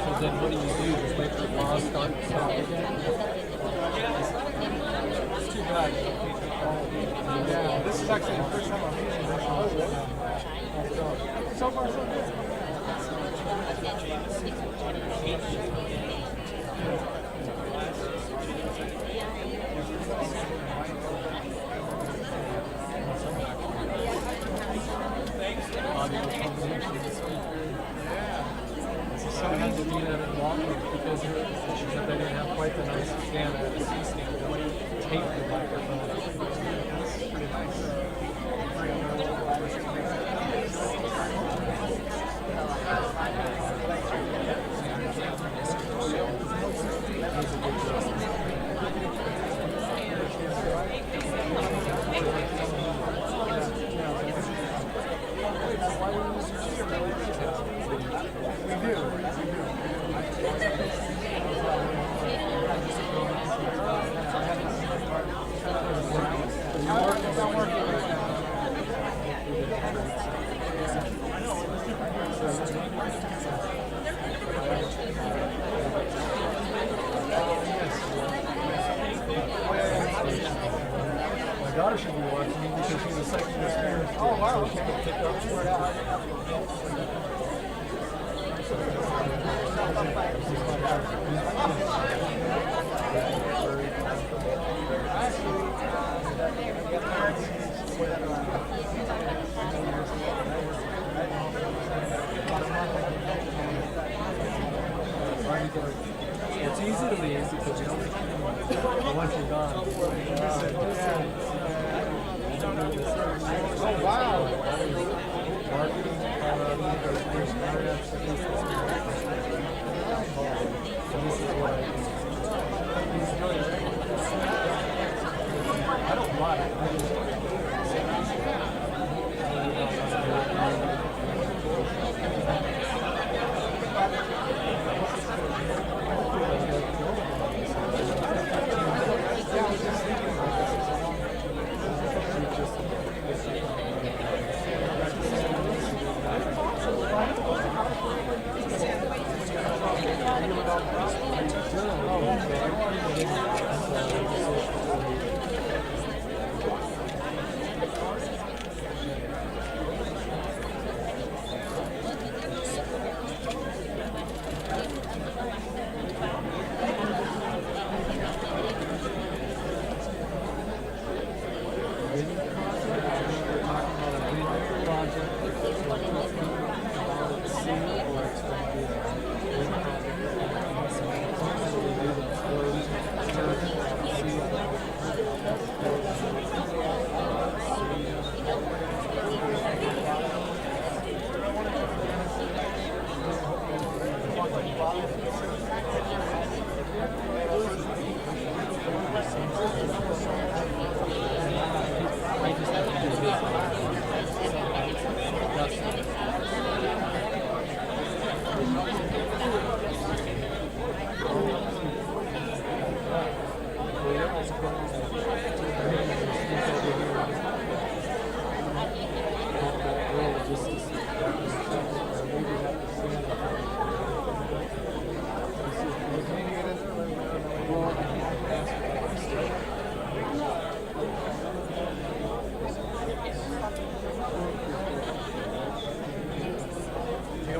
So then what do? Just wait for the ball to stop again? It's too bad. Yeah, this is actually the first time I'm using this. So far, so good. So I had to do that in Walmart because they didn't have quite the nice stand at the C stand. They would tape the microphone. It's pretty nice. My daughter should be watching me because she's a second experience. Oh, wow. So she can pick up word out. It's easy to leave because you don't make any money. But once you're gone, oh wow! Marketing, so this is what I don't mind it. I just
You know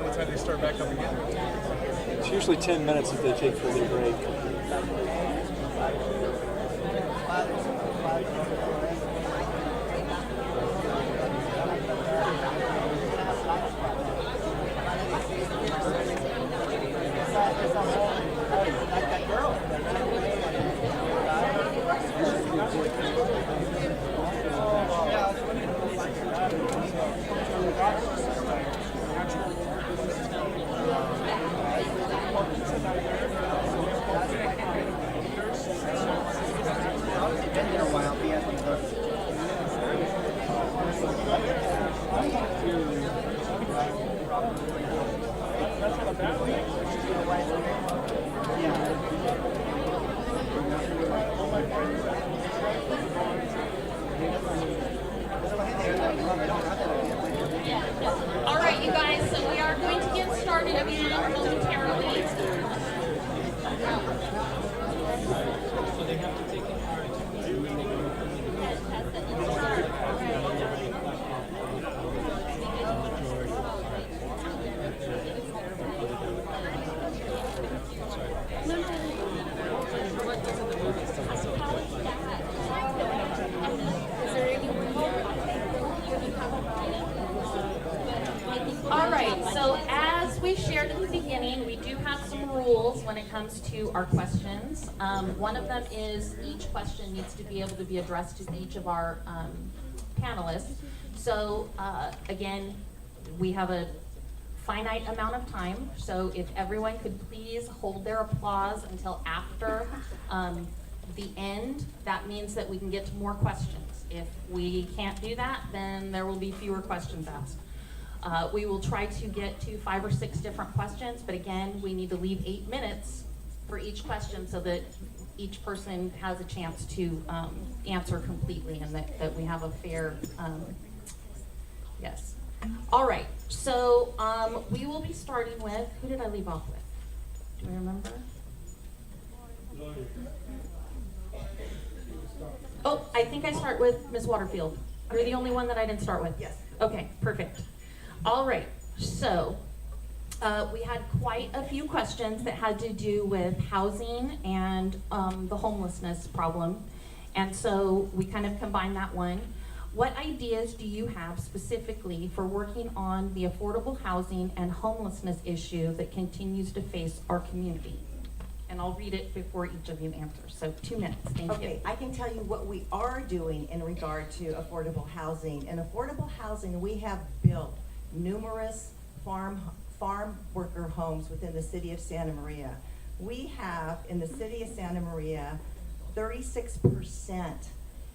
what time they start back up again?
It's usually 10 minutes that they take for their break.
All right, you guys, so we are going to get started again momentarily. All right, so as we shared at the beginning, we do have some rules when it comes to our questions. One of them is each question needs to be able to be addressed to each of our panelists. So again, we have a finite amount of time, so if everyone could please hold their applause until after the end, that means that we can get to more questions. If we can't do that, then there will be fewer questions asked. We will try to get to 5 or 6 different questions, but again, we need to leave 8 minutes for each question so that each person has a chance to answer completely and that we have a fair, yes. All right, so we will be starting with, who did I leave off with? Do I remember? Oh, I think I start with Ms. Waterfield. You're the only one that I didn't start with.
Yes.
Okay, perfect. All right, so we had quite a few questions that had to do with housing and the homelessness problem. And so we kind of combined that one. What ideas do you have specifically for working on the affordable housing and homelessness issue that continues to face our community? And I'll read it before each of you answers. So 2 minutes, thank you.
Okay, I can tell you what we are doing in regard to affordable housing. In affordable housing, we have built numerous farm worker homes within the city of Santa Maria. We have, in the city of Santa Maria, 36%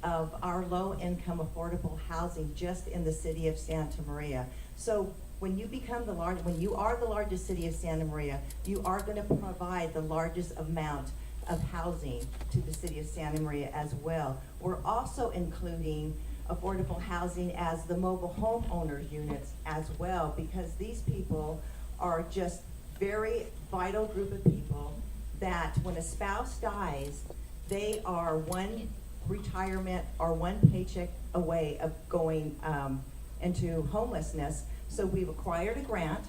of our low-income affordable housing just in the city of Santa Maria. So when you become when you are the largest city of Santa Maria, you are going to provide the largest amount of housing to the city of Santa Maria as well. We're also including affordable housing as the mobile homeowners units as well, because these people are just very vital group of people that when a spouse dies, they are one retirement or one paycheck away of going into homelessness. So we've acquired a grant,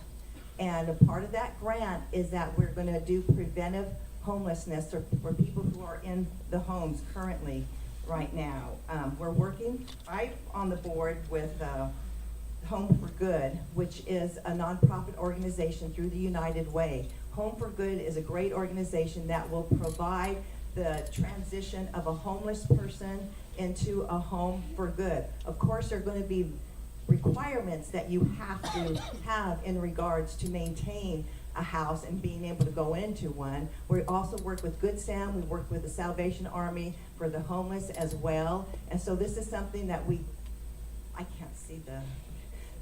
and a part of that grant is that we're going to do preventive homelessness for people who are in the homes currently right now. We're working, I'm on the board with Home for Good, which is a nonprofit organization through the United Way. Home for Good is a great organization that will provide the transition of a homeless person into a home for good. Of course, there are going to be requirements that you have to have in regards to maintain a house and being able to go into one. We also work with Good Sam, we work with the Salvation Army for the homeless as well. And so this is something that I can't see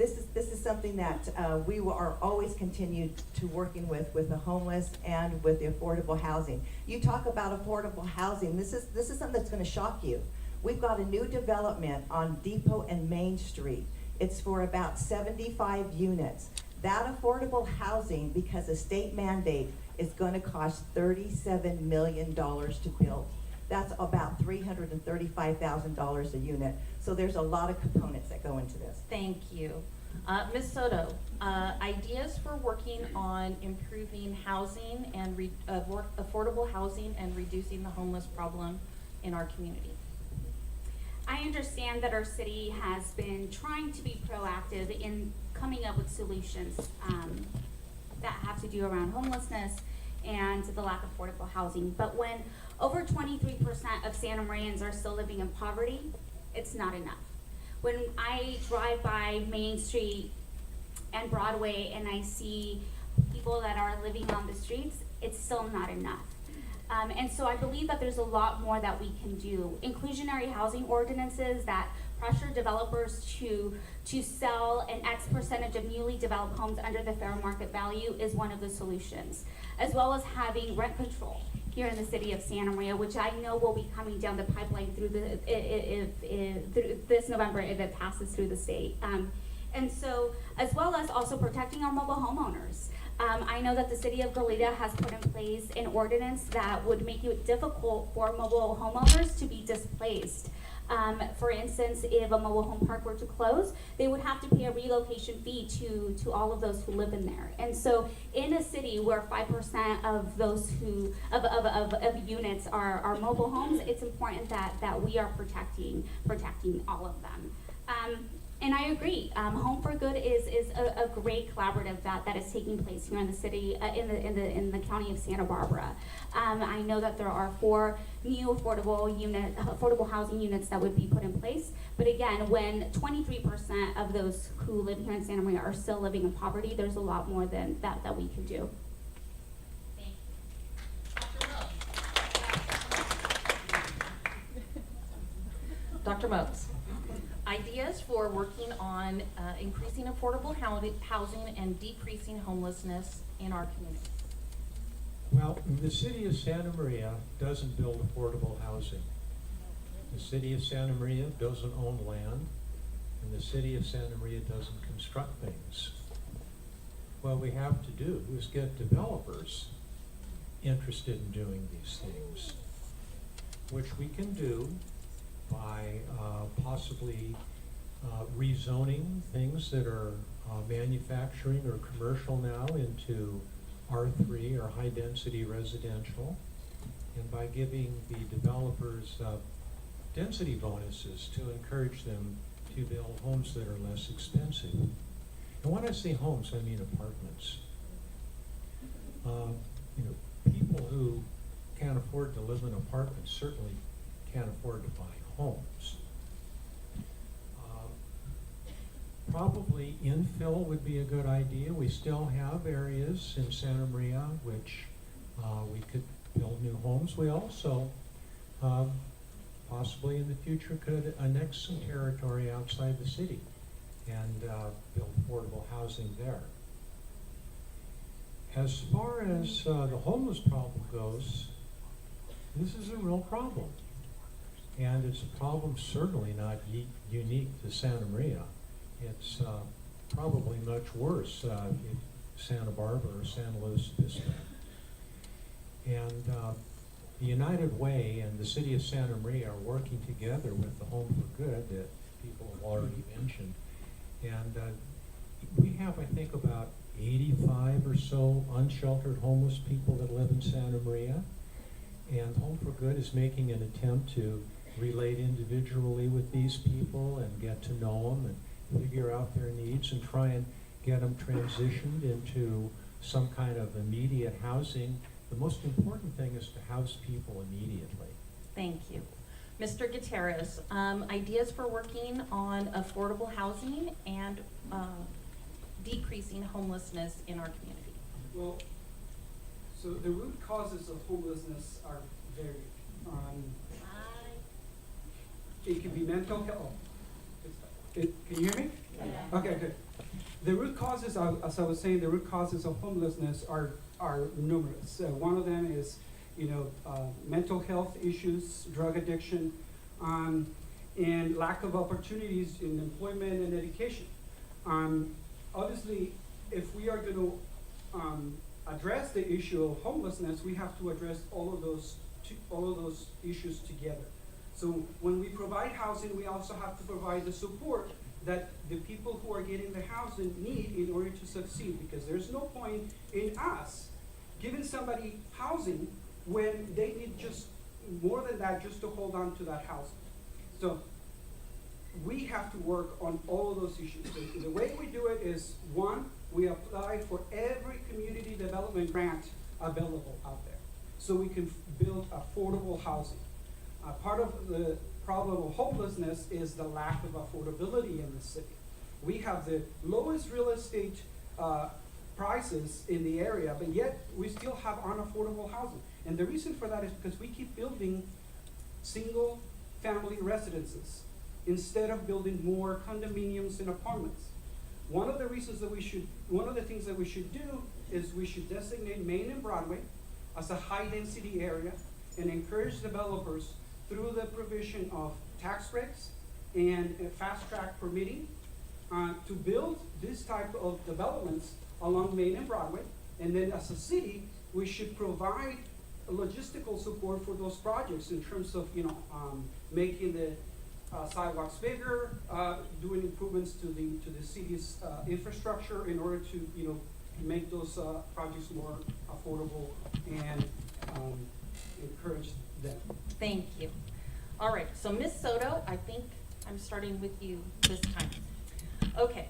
this is something that are always continued to working with the homeless and with the affordable housing. You talk about affordable housing. This is something that's going to shock you. We've got a new development on Depot and Main Street. It's for about 75 units. That affordable housing, because of state mandate, is going to cost $37 million to build. That's about $335,000 a unit. So there's a lot of components that go into this.
Thank you. Ms. Soto, ideas for working on improving housing and affordable housing and reducing the homeless problem in our community.
I understand that our city has been trying to be proactive in coming up with solutions that have to do around homelessness and the lack of affordable housing. But when over 23% of Santa Marians are still living in poverty, it's not enough. When I drive by Main Street and Broadway and I see people that are living on the streets, it's still not enough. And so I believe that there's a lot more that we can do. Inclusionary housing ordinances that pressure developers to sell an X percentage of newly developed homes under the fair market value is one of the solutions, as well as having rent control here in the city of Santa Maria, which I know will be coming down the pipeline through through this November if it passes through the state. And so, as well as also protecting our mobile homeowners. I know that the city of Goleta has put in place an ordinance that would make it difficult for mobile homeowners to be displaced. For instance, if a mobile home park were to close, they would have to pay a relocation fee to all of those who live in there. And so in a city where 5% of those of units are mobile homes, it's important that we are protecting all of them. And I agree. Home for Good is a great collaborative that is taking place here in the city, in the county of Santa Barbara. I know that there are 4 new affordable housing units that would be put in place. But again, when 23% of those who live here in Santa Maria are still living in poverty, there's a lot more than that we can do.
Dr. Moats. Ideas for working on increasing affordable housing and decreasing homelessness in our community.
Well, the city of Santa Maria doesn't build affordable housing. The city of Santa Maria doesn't own land, and the city of Santa Maria doesn't construct things. What we have to do is get developers interested in doing these things, which we can do by possibly rezoning things that are manufacturing or commercial now into R3 or high-density residential, and by giving the developers density bonuses to encourage them to build homes that are less expensive. And when I say homes, I mean apartments. People who can't afford to live in apartments certainly can't afford to buy homes. Probably infill would be a good idea. We still have areas in Santa Maria which we could build new homes. We also possibly in the future could annex some territory outside the city and build affordable housing there. As far as the homeless problem goes, this is a real problem. And it's a problem certainly not unique to Santa Maria. It's probably much worse in Santa Barbara or San Luis Obispo. And the United Way and the city of Santa Maria are working together with the Home for Good that people have already mentioned. And we have, I think, about 85 or so unsheltered homeless people that live in Santa Maria. And Home for Good is making an attempt to relate individually with these people and get to know them and figure out their needs and try and get them transitioned into some kind of immediate housing. The most important thing is to house people immediately.
Thank you. Mr. Gutierrez, ideas for working on affordable housing and decreasing homelessness in our community.
Well, so the root causes of homelessness are varied. It can be mental health. Can you hear me? Yeah. Okay, good. The root causes, as I was saying, the root causes of homelessness are numerous. One of them is, mental health issues, drug addiction, and lack of opportunities in employment and education. Obviously, if we are going to address the issue of homelessness, we have to address all of those issues together. So when we provide housing, we also have to provide the support that the people who are getting the housing need in order to succeed, because there's no point in us giving somebody housing when they need just more than that just to hold on to that housing. So we have to work on all of those issues. So the way we do it is, one, we apply for every community development grant available out there so we can build affordable housing. Part of the problem of homelessness is the lack of affordability in the city. We have the lowest real estate prices in the area, but yet we still have unaffordable housing. And the reason for that is because we keep building single family residences instead of building more condominiums and apartments. One of the things that we should do is we should designate Main and Broadway as a high density area and encourage developers through the provision of tax breaks and fast track permitting to build this type of developments along Main and Broadway. And then as a city, we should provide logistical support for those projects in terms of making the sidewalks bigger, doing improvements to the city's infrastructure in order to make those projects more affordable and encourage them.
Thank you. All right, so Ms. Soto, I think I'm starting with you this time. Okay.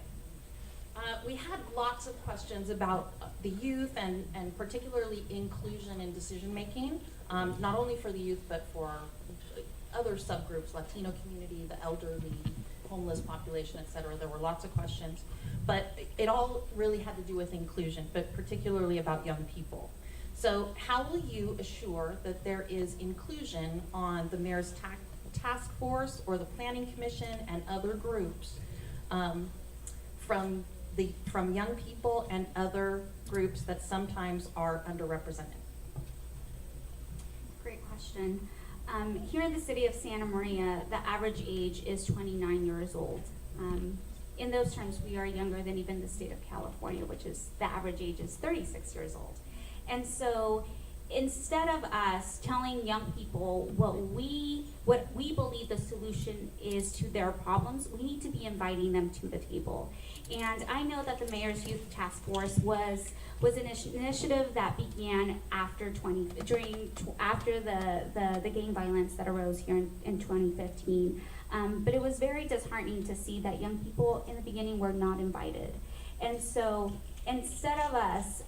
We had lots of questions about the youth and particularly inclusion in decision-making, not only for the youth, but for other subgroups, Latino community, the elderly, homeless population, et cetera. There were lots of questions, but it all really had to do with inclusion, but particularly about young people. So how will you assure that there is inclusion on the mayor's task force or the planning commission and other groups from young people and other groups that sometimes are underrepresented?
Great question. Here in the city of Santa Maria, the average age is 29 years old. In those terms, we are younger than even the state of California, which is the average age is 36 years old. And so instead of us telling young people what we believe the solution is to their problems, we need to be inviting them to the table. And I know that the Mayor's Youth Task Force was an initiative that began after the gang violence that arose here in 2015. But it was very disheartening to see that young people in the beginning were not invited. And so instead of us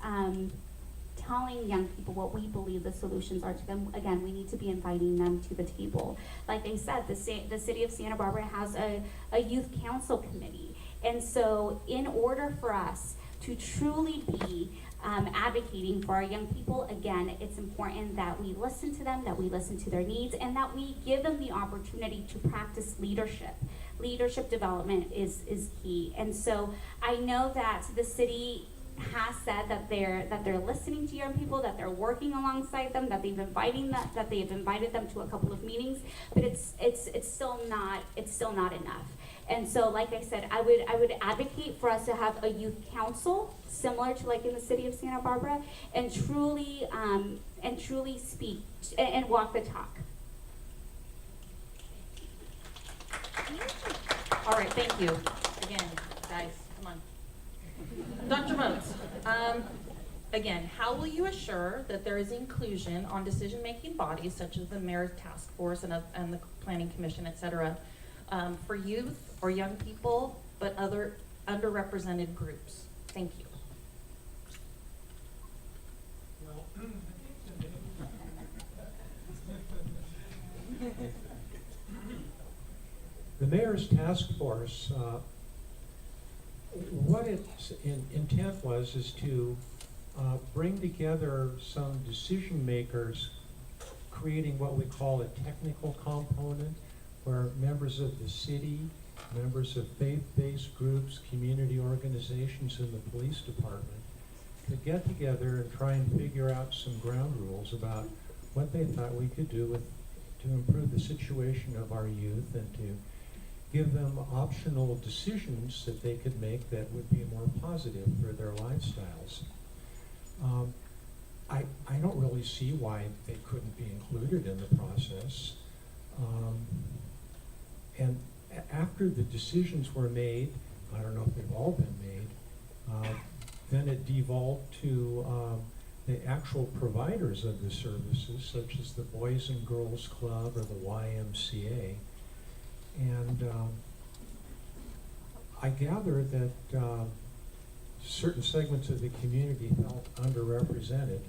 telling young people what we believe the solutions are to them, again, we need to be inviting them to the table. Like I said, the city of Santa Barbara has a youth council committee. And so in order for us to truly be advocating for our young people, again, it's important that we listen to them, that we listen to their needs, and that we give them the opportunity to practice leadership. Leadership development is key. And so I know that the city has said that they're listening to young people, that they're working alongside them, that they've invited them to a couple of meetings, but it's still not enough. And so, like I said, I would advocate for us to have a youth council similar to like in the city of Santa Barbara, and truly speak and walk the talk.
All right, thank you. Again, guys, come on. Dr. Motes, again, how will you assure that there is inclusion on decision-making bodies such as the Mayor's Task Force and the Planning Commission, et cetera, for youth or young people, but other underrepresented groups? Thank you.
The Mayor's Task Force, what its intent was is to bring together some decision makers, creating what we call a technical component, where members of the city members of faith-based groups, community organizations, and the police department to get together and try and figure out some ground rules about what they thought we could do to improve the situation of our youth and to give them optional decisions that they could make that would be more positive for their lifestyles. I don't really see why they couldn't be included in the process. And after the decisions were made, I don't know if they've all been made, then it devolved to the actual providers of the services, such as the Boys and Girls Club or the YMCA. And I gather that certain segments of the community felt underrepresented.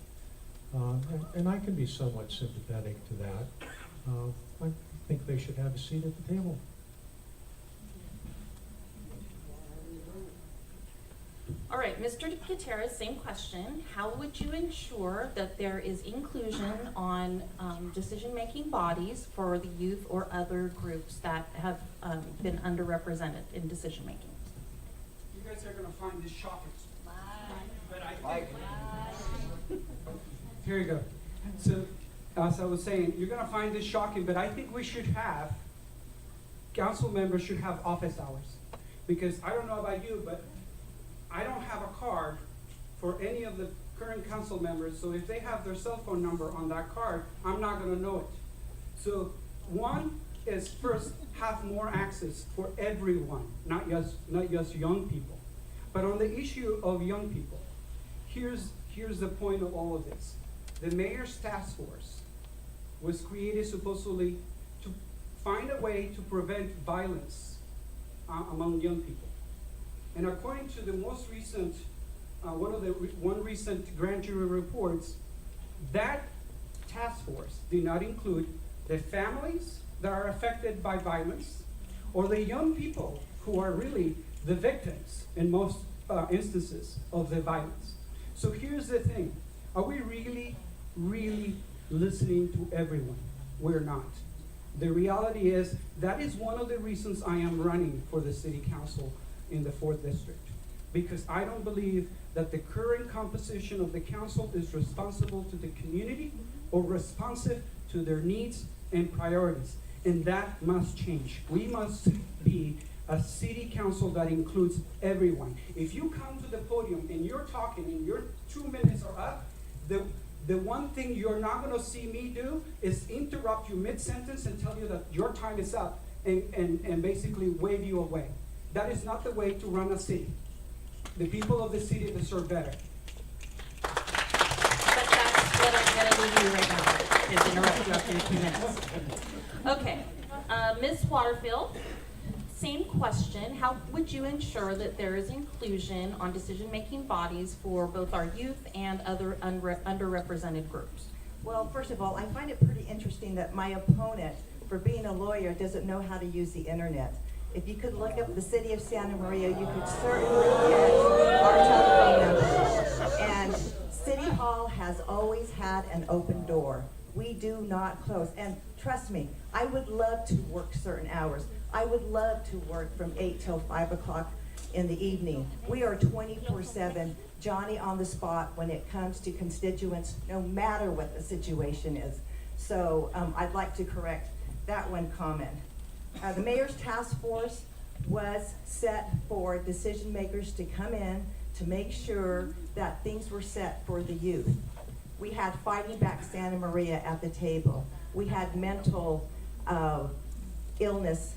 And I can be somewhat sympathetic to that. I think they should have a seat at the table.
All right, Mr. Gutierrez, same question. How would you ensure that there is inclusion on decision-making bodies for the youth or other groups that have been underrepresented in decision-making?
You guys are gonna find this shocking. But I think, here you go. So, as I was saying, you're gonna find this shocking, but I think we should have, council members should have office hours. Because I don't know about you, but I don't have a card for any of the current council members, so if they have their cell phone number on that card, I'm not gonna know it. So, one is first, have more access for everyone, not just young people. But on the issue of young people, here's the point of all of this. The mayor's task force was created supposedly to find a way to prevent violence among young people. And according to the most recent, one recent grand jury reports, that task force did not include the families that are affected by violence or the young people who are really the victims in most instances of the violence. So here's the thing. Are we really listening to everyone? We're not. The reality is that is one of the reasons I am running for the city council in the 4th district. Because I don't believe that the current composition of the council is responsible to the community or responsive to their needs and priorities. And that must change. We must be a city council that includes everyone. If you come to the podium and you're talking and your 2 minutes are up, the one thing you're not gonna see me do is interrupt you mid-sentence and tell you that your time is up and basically wave you away. That is not the way to run a city. The people of the city deserve better.
But that's what I'm gonna do right now, is interrupt you after 2 minutes. Okay, Ms. Waterfield, same question. How would you ensure that there is inclusion on decision-making bodies for both our youth and other underrepresented groups?
Well, first of all, I find it pretty interesting that my opponent, for being a lawyer, doesn't know how to use the internet. If you could look up the city of Santa Maria, you could certainly get our telephone number. And City Hall has always had an open door. We do not close. And trust me, I would love to work certain hours. I would love to work from 8 till 5 o'clock in the evening. We are 24/7, Johnny on the spot when it comes to constituents, no matter what the situation is. So I'd like to correct that one comment. The mayor's task force was set for decision makers to come in to make sure that things were set for the youth. We had Fighting Back Santa Maria at the table. We had mental illness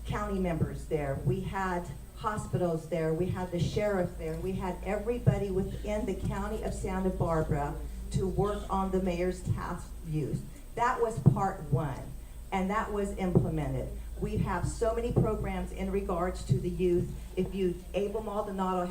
county members there. We had hospitals there. We had the sheriff there. We had everybody within the county of Santa Barbara to work on the mayor's task views. That was part one, and that was implemented. We have so many programs in regards to the youth. Abel Maldonado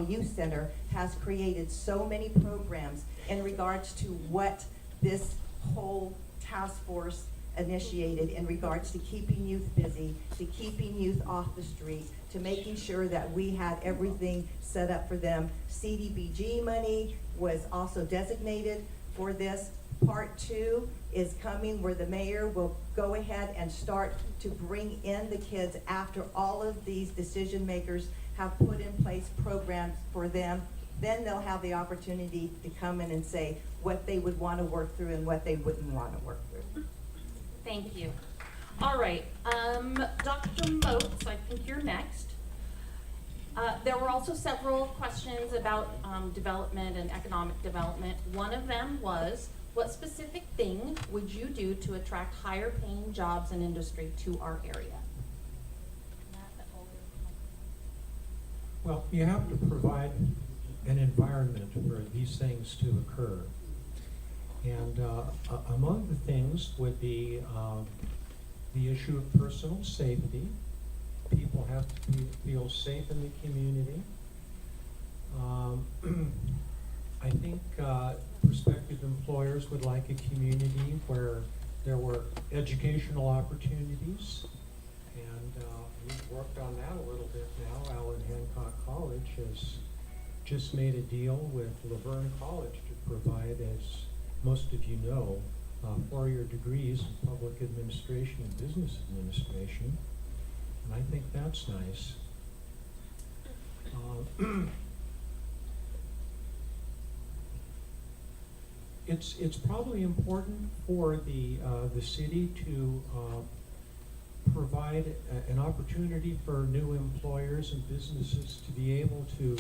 Youth Center has created so many programs in regards to what this whole task force initiated in regards to keeping youth busy, to keeping youth off the street, to making sure that we had everything set up for them. CDBG money was also designated for this. Part 2 is coming, where the mayor will go ahead and start to bring in the kids after all of these decision makers have put in place programs for them. Then they'll have the opportunity to come in and say what they would want to work through and what they wouldn't want to work through.
Thank you. All right, Dr. Moats, I think you're next. There were also several questions about development and economic development. One of them was, what specific thing would you do to attract higher paying jobs and industry to our area?
Well, you have to provide an environment for these things to occur. And among the things would be the issue of personal safety. People have to feel safe in the community. I think prospective employers would like a community where there were educational opportunities. And we've worked on that a little bit now. Allen Hancock College has just made a deal with Laverne College to provide, as most of you know, 4-year degrees in public administration and business administration. And I think that's nice. It's probably important for the city to provide an opportunity for new employers and businesses to be able to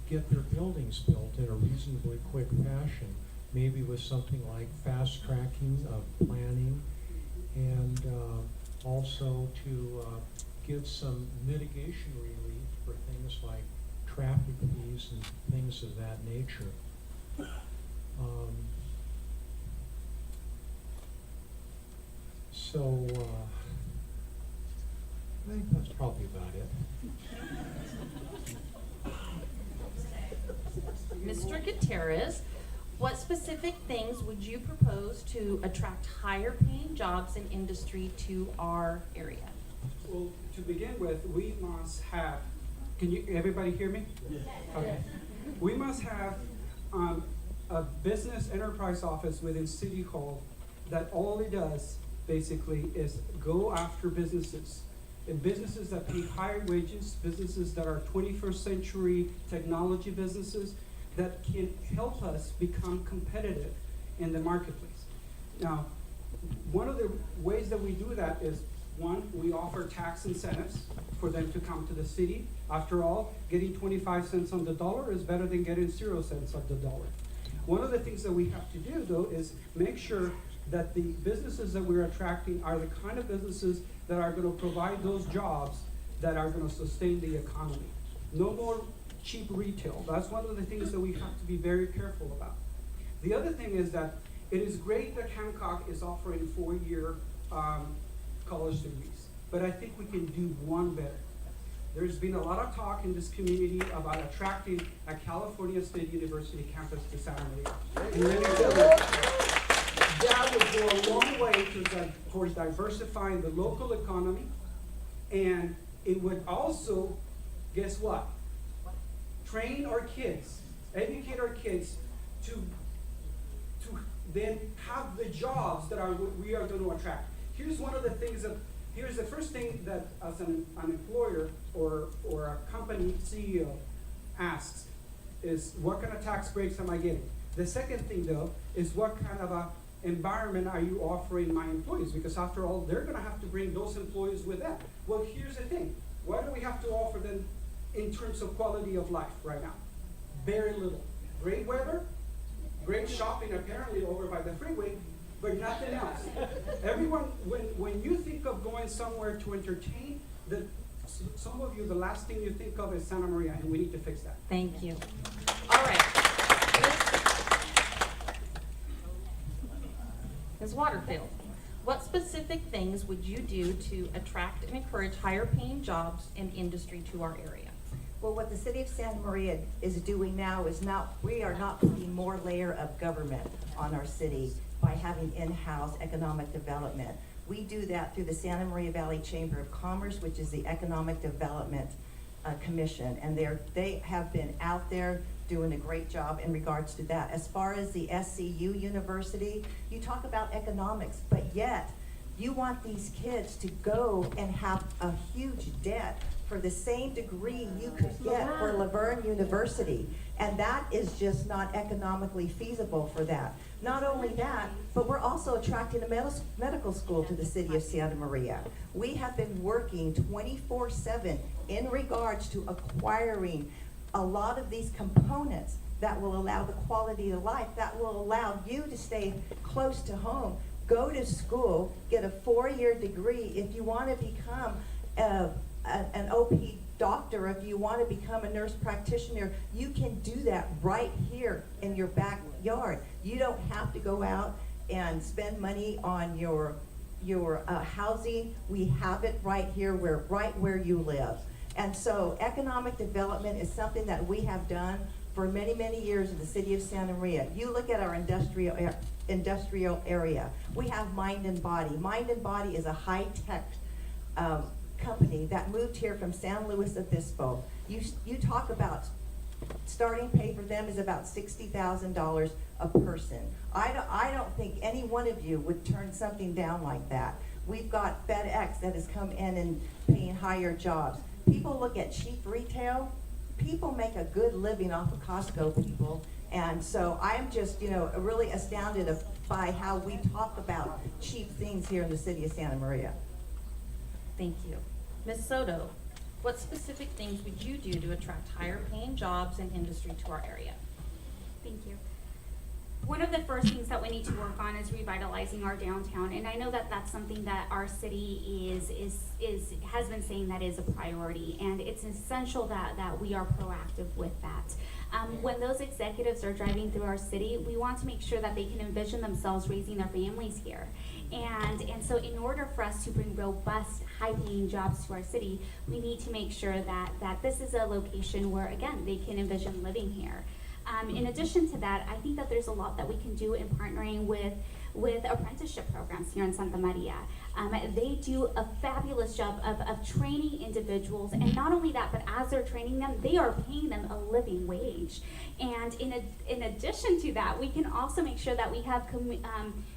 get their buildings built in a reasonably quick fashion, maybe with something like fast tracking of planning, and also to give some mitigation relief for things like traffic fees and things of that nature. So I think that's probably about it.
Mr. Gutierrez, what specific things would you propose to attract higher paying jobs and industry to our area?
Well, to begin with, we must have, can you, everybody hear me? Yes. Okay. We must have a business enterprise office within City Hall that all it does basically is go after businesses. And businesses that pay higher wages, businesses that are 21st century technology businesses that can help us become competitive in the marketplace. Now, one of the ways that we do that is, one, we offer tax incentives for them to come to the city. After all, getting 25 cents on the dollar is better than getting 0 cents on the dollar. One of the things that we have to do, though, is make sure that the businesses that we're attracting are the kind of businesses that are going to provide those jobs that are going to sustain the economy. No more cheap retail. That's one of the things that we have to be very careful about. The other thing is that it is great that Hancock is offering 4-year college degrees, but I think we can do one better. There's been a lot of talk in this community about attracting a California State University campus to Santa Maria. And let me tell you, that would go a long way towards diversifying the local economy, and it would also, guess what? Train our kids, educate our kids to then have the jobs that we are going to attract. Here's one of the things that, here's the first thing that as an employer or a company CEO asks is, what kind of tax breaks am I getting? The second thing, though, is what kind of a environment are you offering my employees? Because after all, they're going to have to bring those employees with them. Well, here's the thing. What do we have to offer them in terms of quality of life right now? Very little. Great weather, great shopping apparently over by the freeway, but nothing else. Everyone, when you think of going somewhere to entertain, some of you, the last thing you think of is Santa Maria, and we need to fix that.
Thank you. All right. Ms. Waterfield, what specific things would you do to attract and encourage higher paying jobs and industry to our area?
Well, what the city of Santa Maria is doing now is we are not putting more layer of government on our city by having in-house economic development. We do that through the Santa Maria Valley Chamber of Commerce, which is the Economic Development Commission, and they have been out there doing a great job in regards to that. As far as the SCU University, you talk about economics, but yet you want these kids to go and have a huge debt for the same degree you could get for Laverne University. And that is just not economically feasible for that. Not only that, but we're also attracting a medical school to the city of Santa Maria. We have been working 24/7 in regards to acquiring a lot of these components that will allow the quality of life, that will allow you to stay close to home, go to school, get a 4-year degree. If you want to become an OP doctor, if you want to become a nurse practitioner, you can do that right here in your backyard. You don't have to go out and spend money on your housing. We have it right here, right where you live. And so economic development is something that we have done for many, many years in the city of Santa Maria. You look at our industrial area. We have Mind and Body. Mind and Body is a high-tech company that moved here from San Luis Obispo. You talk about starting pay for them is about $60,000 a person. I don't think any one of you would turn something down like that. We've got FedEx that has come in and paying higher jobs. People look at cheap retail. People make a good living off of Costco, people. And so I'm just, really astounded by how we talk about cheap things here in the city of Santa Maria.
Thank you. Ms. Soto, what specific things would you do to attract higher paying jobs and industry to our area?
Thank you. One of the first things that we need to work on is revitalizing our downtown, and I know that that's something that our city has been saying that is a priority, and it's essential that we are proactive with that. When those executives are driving through our city, we want to make sure that they can envision themselves raising their families here. And so in order for us to bring robust, high-paying jobs to our city, we need to make sure that this is a location where, again, they can envision living here. In addition to that, I think that there's a lot that we can do in partnering with apprenticeship programs here in Santa Maria. They do a fabulous job of training individuals, and not only that, but as they're training them, they are paying them a living wage. And in addition to that, we can also make sure that we have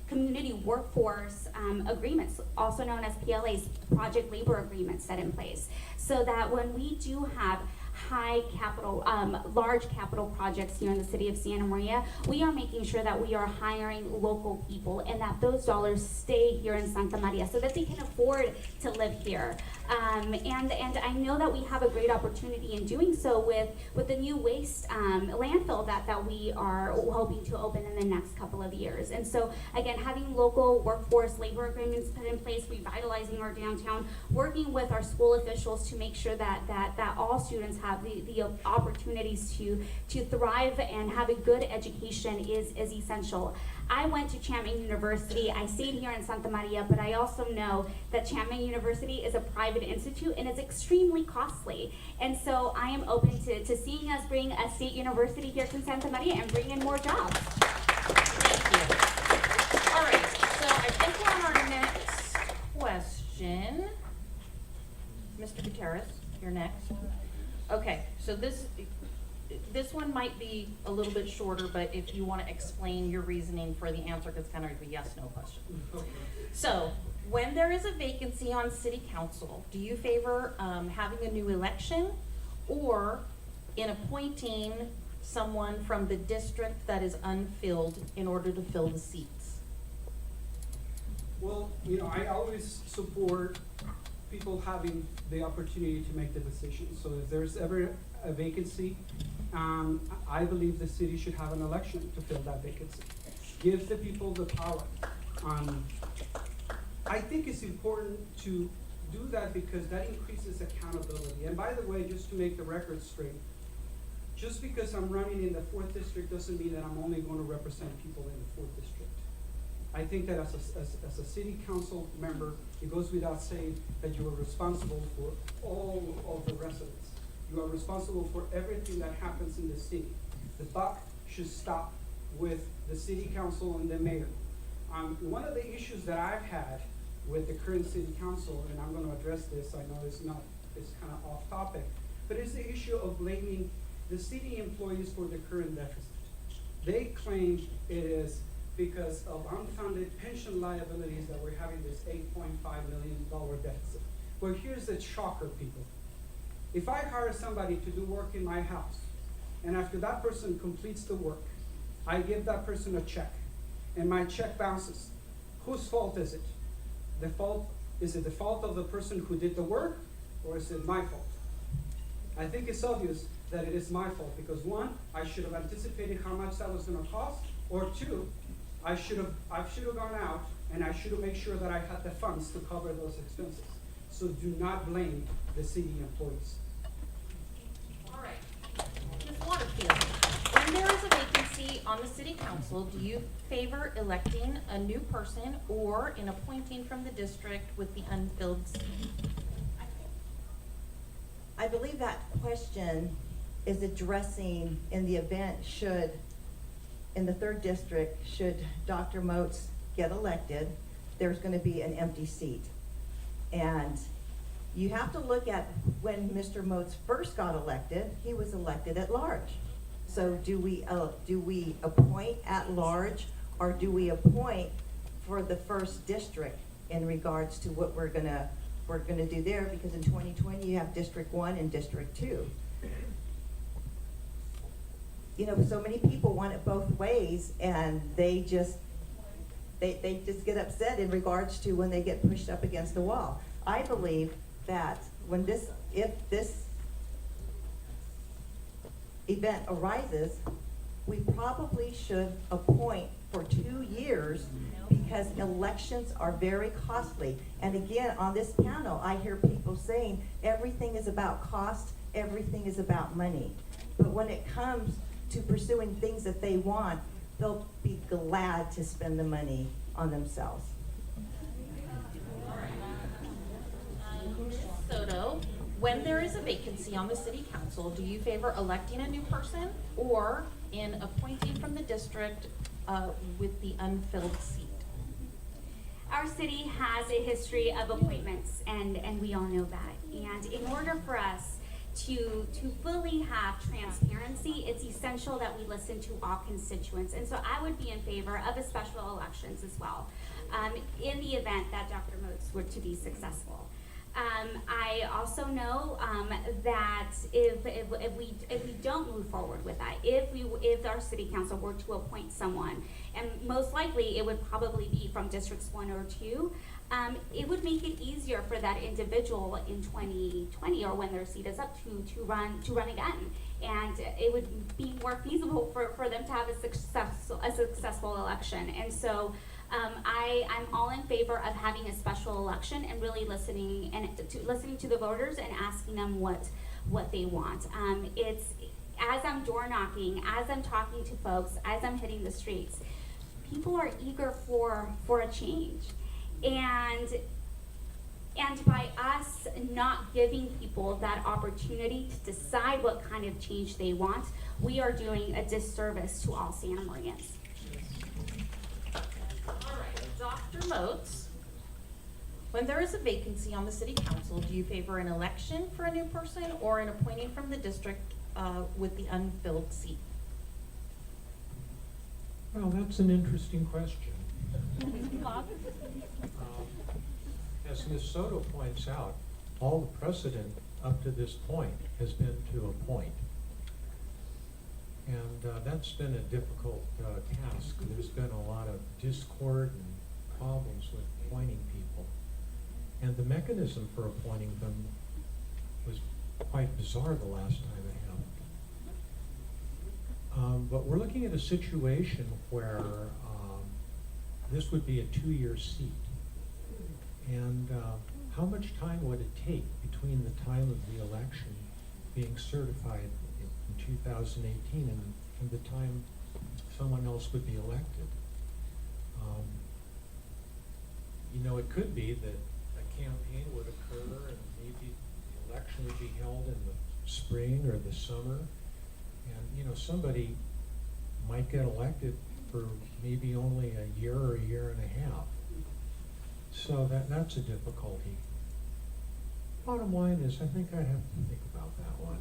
community workforce agreements, also known as PLAs, project labor agreements, set in place, so that when we do have high capital, large capital projects here in the city of Santa Maria, we are making sure that we are hiring local people and that those dollars stay here in Santa Maria so that they can afford to live here. And I know that we have a great opportunity in doing so with the new waste landfill that we are hoping to open in the next couple of years. And so again, having local workforce labor agreements put in place, revitalizing our downtown, working with our school officials to make sure that all students have the opportunities to thrive and have a good education is essential. I went to Chapman University. I stayed here in Santa Maria, but I also know that Chapman University is a private institute and it's extremely costly. And so I am open to seeing us bring a state university here to Santa Maria and bring in more jobs.
Thank you. All right, so I think we're on our next question. Mr. Gutierrez, you're next. Okay, so this one might be a little bit shorter, but if you want to explain your reasoning for the answer, because it's kind of a yes/no question. So, when there is a vacancy on city council, do you favor having a new election or in appointing someone from the district that is unfilled in order to fill the seats?
Well, I always support people having the opportunity to make the decision. So if there's ever a vacancy, I believe the city should have an election to fill that vacancy. Give the people the power. I think it's important to do that because that increases accountability. And by the way, just to make the record straight, just because I'm running in the 4th district doesn't mean that I'm only going to represent people in the 4th district. I think that as a city council member, it goes without saying that you are responsible for all of the residents. You are responsible for everything that happens in the city. The buck should stop with the city council and the mayor. One of the issues that I've had with the current city council, and I'm going to address this, I know it's kind of off topic, but it's the issue of blaming the city employees for the current deficit. They claim it is because of unfunded pension liabilities that we're having this $8.5 million deficit. Well, here's the shocker, people. If I hire somebody to do work in my house, and after that person completes the work, I give that person a check, and my check bounces, whose fault is it? Is it the fault of the person who did the work, or is it my fault? I think it's obvious that it is my fault, because one, I should have anticipated how much that was gonna cost, or two, I should have gone out and I should have made sure that I had the funds to cover those expenses. So do not blame the city employees.
All right. Ms. Waterfield, when there is a vacancy on the city council, do you favor electing a new person or in appointing from the district with the unfilled seat?
I believe that question is addressing in the event in the 3rd district, should Dr. Moats get elected, there's gonna be an empty seat. And you have to look at when Mr. Moats first got elected, he was elected at large. So do we appoint at large, or do we appoint for the 1st district in regards to what we're gonna do there? Because in 2020, you have District 1 and District 2. You know, so many people want it both ways, and they just get upset in regards to when they get pushed up against the wall. I believe that if this event arises, we probably should appoint for 2 years, because elections are very costly. And again, on this panel, I hear people saying everything is about cost, everything is about money. But when it comes to pursuing things that they want, they'll be glad to spend the money on themselves.
Ms. Soto, when there is a vacancy on the city council, do you favor electing a new person or in appointing from the district with the unfilled seat?
Our city has a history of appointments, and we all know that. And in order for us to fully have transparency, it's essential that we listen to all constituents. And so I would be in favor of a special elections as well, in the event that Dr. Moats were to be successful. I also know that if we don't move forward with that, if our city council were to appoint someone, and most likely it would probably be from districts 1 or 2, it would make it easier for that individual in 2020 or when their seat is up to run again, and it would be more feasible for them to have a successful election. And so I'm all in favor of having a special election and really listening to the voters and asking them what they want. It's as I'm door knocking, as I'm talking to folks, as I'm hitting the streets, people are eager for a change. And by us not giving people that opportunity to decide what kind of change they want, we are doing a disservice to all Santa Marians.
All right, Dr. Moats, when there is a vacancy on the city council, do you favor an election for a new person or an appointing from the district with the unfilled seat?
Well, that's an interesting question. As Ms. Soto points out, all the precedent up to this point has been to appoint. And that's been a difficult task. There's been a lot of discord and problems with appointing people. And the mechanism for appointing them was quite bizarre the last time it happened. But we're looking at a situation where this would be a 2-year seat. And how much time would it take between the time of the election being certified in 2018 and the time someone else would be elected? You know, it could be that a campaign would occur and maybe the election would be held in the spring or the summer. And, you know, somebody might get elected for maybe only a year or a year and a half. So that's a difficulty. Bottom line is, I think I have to think about that one.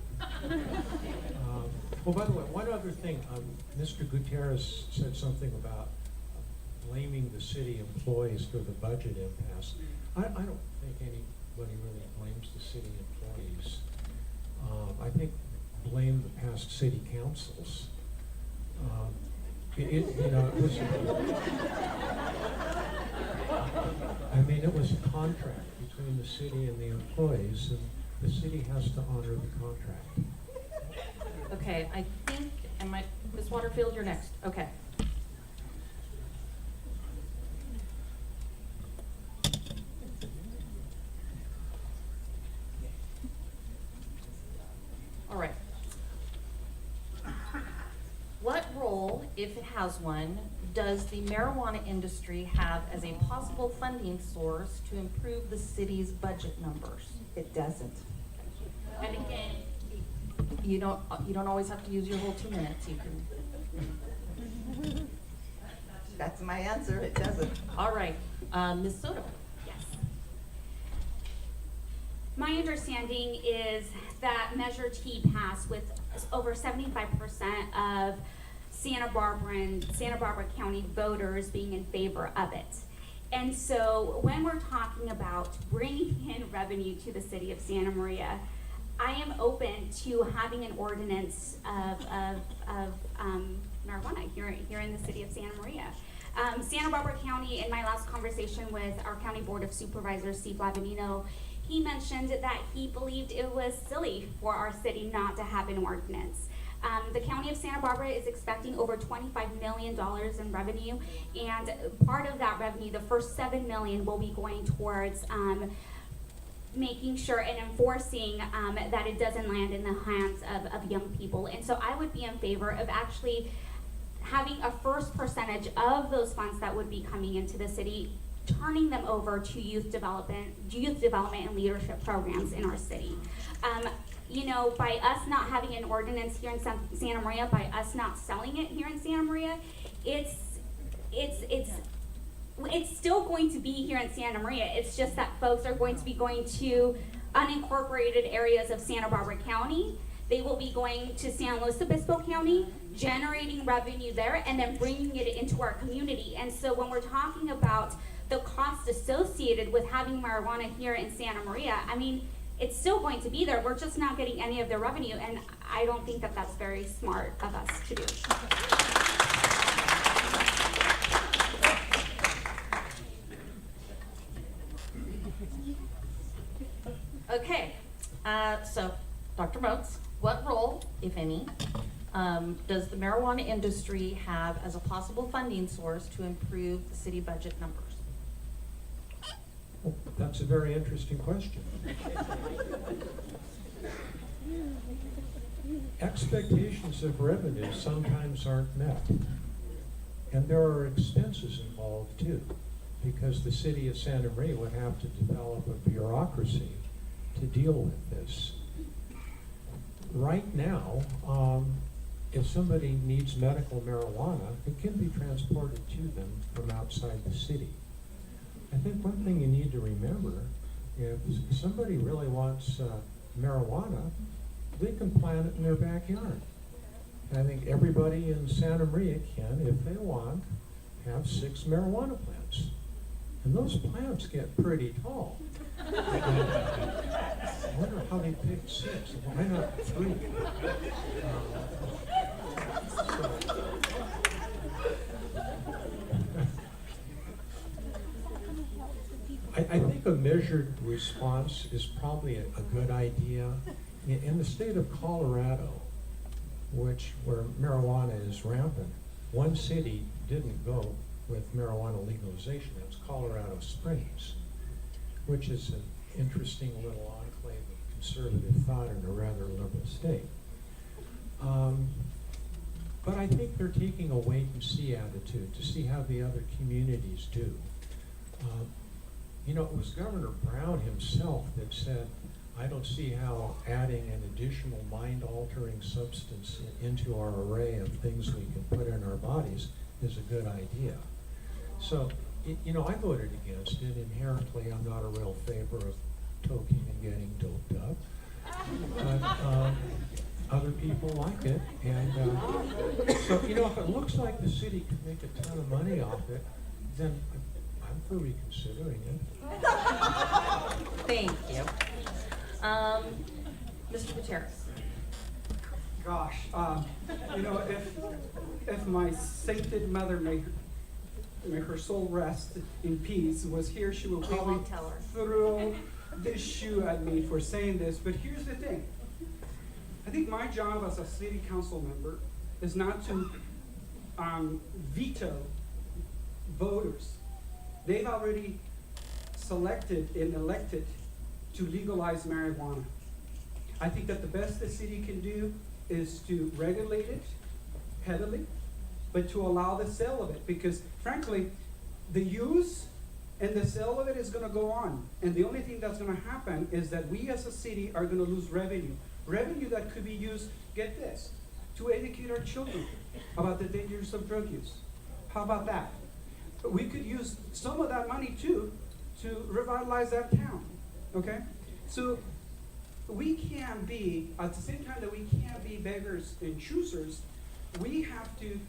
Well, by the way, one other thing, Mr. Gutierrez said something about blaming the city employees for the budget impasse. I don't think anybody really blames the city employees. I think blame the past city councils. It was, I mean, it was a contract between the city and the employees, and the city has to honor the contract.
Okay, I think, Ms. Waterfield, you're next. Okay. All right. What role, if it has one, does the marijuana industry have as a possible funding source to improve the city's budget numbers?
It doesn't.
And again, you don't always have to use your whole 2 minutes. You can.
That's my answer, it doesn't.
All right, Ms. Soto.
Yes. My understanding is that Measure T passed with over 75% of Santa Barbara County voters being in favor of it. And so when we're talking about bringing in revenue to the city of Santa Maria, I am open to having an ordinance of marijuana here in the city of Santa Maria. Santa Barbara County, in my last conversation with our County Board of Supervisors, Steve Lavanino, he mentioned that he believed it was silly for our city not to have an ordinance. The County of Santa Barbara is expecting over $25 million in revenue, and part of that revenue, the first $7 million, will be going towards making sure and enforcing that it doesn't land in the hands of young people. And so I would be in favor of actually having a first percentage of those funds that would be coming into the city, turning them over to youth development and leadership programs in our city. By us not having an ordinance here in Santa Maria, by us not selling it here in Santa Maria, it's still going to be here in Santa Maria. It's just that folks are going to be going to unincorporated areas of Santa Barbara County. They will be going to San Luis Obispo County, generating revenue there, and then bringing it into our community. And so when we're talking about the cost associated with having marijuana here in Santa Maria, I mean, it's still going to be there. We're just not getting any of the revenue, and I don't think that that's very smart of us to do.
Okay, so Dr. Moats, what role, if any, does the marijuana industry have as a possible funding source to improve the city budget numbers?
Well, that's a very interesting question. Expectations of revenue sometimes aren't met. And there are expenses involved too, because the city of Santa Maria would have to develop a bureaucracy to deal with this. Right now, if somebody needs medical marijuana, it can be transported to them from outside the city. I think one thing you need to remember, if somebody really wants marijuana, they can plant it in their backyard. And I think everybody in Santa Maria can, if they want, have 6 marijuana plants. And those plants get pretty tall. I wonder how they picked 6. Why not 3? I think a measured response is probably a good idea. In the state of Colorado, where marijuana is rampant, one city didn't go with marijuana legalization. That was Colorado Springs, which is an interesting little enclave of conservative thought in a rather liberal state. But I think they're taking a wait-and-see attitude to see how the other communities do. It was Governor Brown himself that said, I don't see how adding an additional mind-altering substance into our array of things we can put in our bodies is a good idea. So, I voted against it. Inherently, I'm not a real favor of toking and getting doped up. But other people like it. And so, you know, if it looks like the city could make a ton of money off it, then I'm for reconsidering it.
Thank you. Mr. Gutierrez.
Gosh, you know, if my sainted mother may her soul rest in peace was here, she would probably
won't tell her.
throw this shoe at me for saying this. But here's the thing. I think my job as a city council member is not to veto voters. They've already selected and elected to legalize marijuana. I think that the best the city can do is to regulate it heavily, but to allow the sale of it, because frankly, the use and the sale of it is gonna go on. And the only thing that's gonna happen is that we as a city are gonna lose revenue. Revenue that could be used, get this, to educate our children about the dangers of drug use. How about that? We could use some of that money too to revitalize that town, okay? So we can't be, at the same time that we can't be beggars and choosers, we have to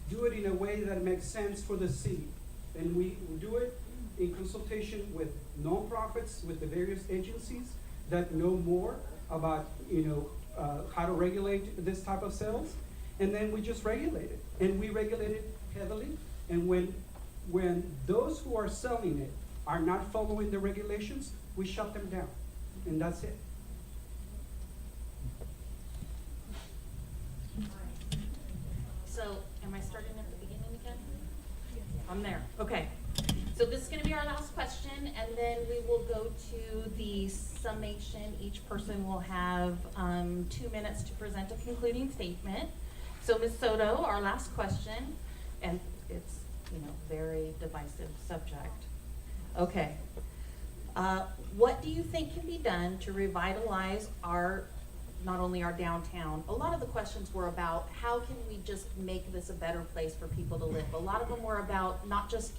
do it in a way that makes sense for the city. And we do it in consultation with nonprofits, with the various agencies that know more about, how to regulate this type of sales. And then we just regulate it. And we regulate it heavily. And when those who are selling it are not following the regulations, we shut them down. And that's it.
So, am I starting at the beginning again? I'm there, okay. So this is gonna be our last question, and then we will go to the summation. Each person will have 2 minutes to present a concluding statement. So Ms. Soto, our last question, and it's, very divisive subject. Okay. What do you think can be done to revitalize not only our downtown? A lot of the questions were about how can we just make this a better place for people to live. A lot of them were about not just,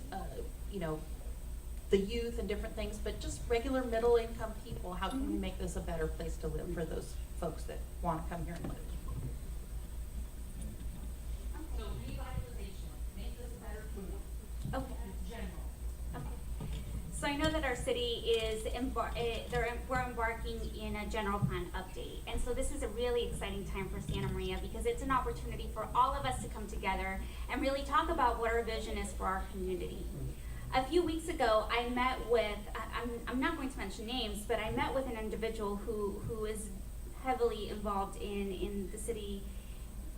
the youth and different things, but just regular middle income people. How can we make this a better place to live for those folks that want to come here and live? So revitalization, make this a better place.
Okay.
General.
Okay. So I know that our city is we're embarking in a general plan update, and so this is a really exciting time for Santa Maria because it's an opportunity for all of us to come together and really talk about what our vision is for our community. A few weeks ago, I met with I'm not going to mention names, but I met with an individual who is heavily involved in the city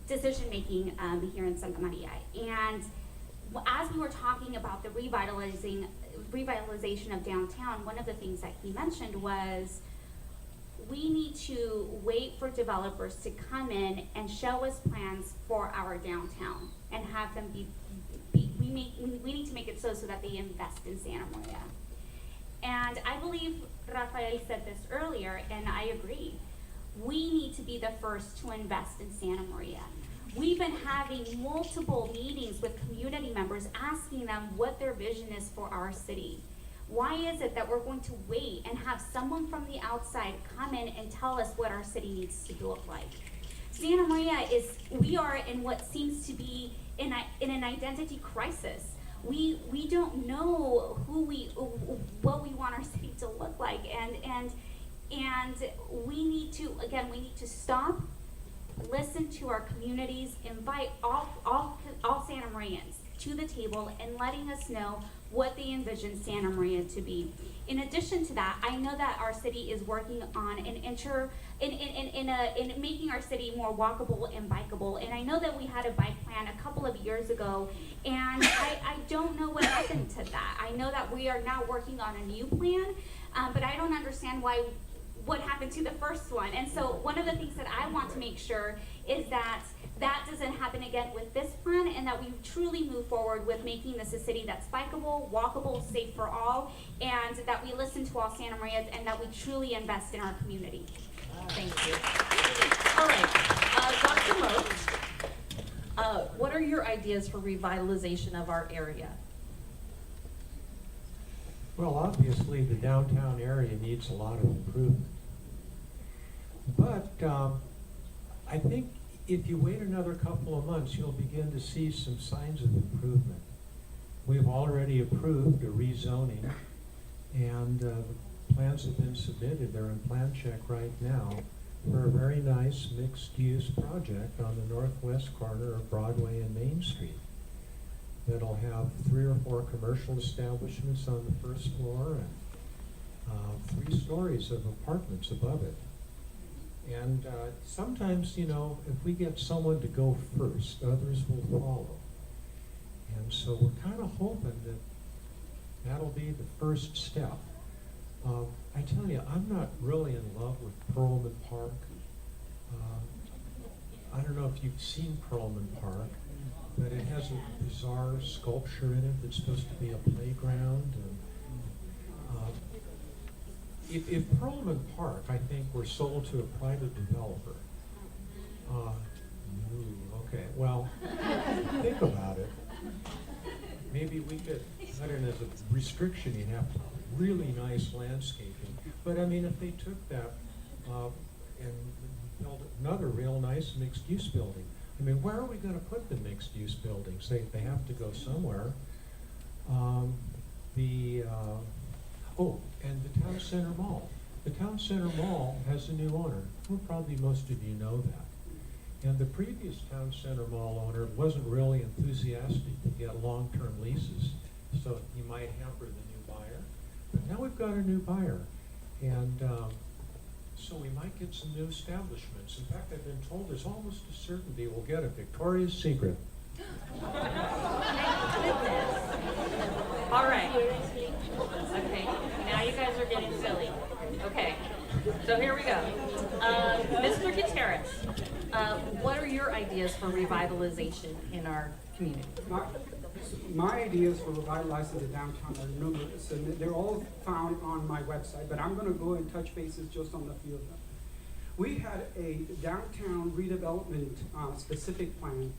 decision making here in Santa Maria, and as we were talking about the revitalization of downtown, one of the things that he mentioned was we need to wait for developers to come in and show us plans for our downtown and have them we need to make it so that they invest in Santa Maria. And I believe Rafael said this earlier, and I agree. We need to be the first to invest in Santa Maria. We've been having multiple meetings with community members asking them what their vision is for our city. Why is it that we're going to wait and have someone from the outside come in and tell us what our city needs to look like? Santa Maria we are in what seems to be in an identity crisis. We don't know what we want our city to look like, and we need to stop, listen to our communities, invite all Santa Marians to the table and letting us know what they envision Santa Maria to be. In addition to that, I know that our city is working on in making our city more walkable and bikeable. And I know that we had a bike plan a couple of years ago, and I don't know what happened to that. I know that we are now working on a new plan, but I don't understand what happened to the first one. And so one of the things that I want to make sure is that doesn't happen again with this plan, and that we truly move forward with making this a city that's bikeable, walkable, safe for all, and that we listen to all Santa Marians, and that we truly invest in our community.
Thank you. All right, Dr. Moat, what are your ideas for revitalization of our area?
Well, obviously, the downtown area needs a lot of improvement. But I think if you wait another couple of months, you'll begin to see some signs of improvement. We've already approved a rezoning, and plans have been submitted. They're in plan check right now for a very nice mixed-use project on the northwest corner of Broadway and Main Street. That'll have 3 or 4 commercial establishments on the first floor and 3 stories of apartments above it. And sometimes, you know, if we get someone to go first, others will follow. And so we're kind of hoping that that'll be the first step. I tell you, I'm not really in love with Perlman Park. I don't know if you've seen Perlman Park, but it has a bizarre sculpture in it that's supposed to be a playground. And if Perlman Park, I think, were sold to a private developer, okay, well, think about it. Maybe we could put in as a restriction, you'd have really nice landscaping. But I mean, if they took that and built another real nice mixed-use building, I mean, where are we going to put the mixed-use buildings? They have to go somewhere. Oh, and the Town Center Mall. The Town Center Mall has a new owner. Well, probably most of you know that. And the previous Town Center Mall owner wasn't really enthusiastic to get long-term leases, so he might hamper the new buyer. But now we've got a new buyer, and so we might get some new establishments. In fact, I've been told there's almost a certainty we'll get a Victoria's Secret.
All right. Okay, now you guys are getting silly. Okay, so here we go. Mr. Gutierrez, what are your ideas for revitalization in our community?
My ideas for revitalizing the downtown are numerous, and they're all found on my website, but I'm going to go and touch bases just on a few of them. We had a downtown redevelopment specific plan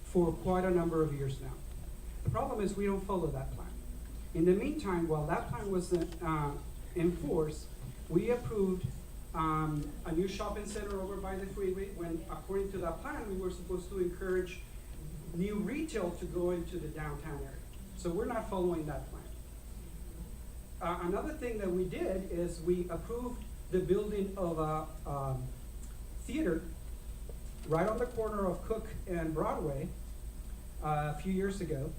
for quite a number of years now. The problem is we don't follow that plan. In the meantime, while that plan was in force, we approved a new shopping center over by the freeway when, according to that plan, we were supposed to encourage new retail to go into the downtown area. So we're not following that plan. Another thing that we did is we approved the building of a theater right on the corner of Cook and Broadway a few years ago.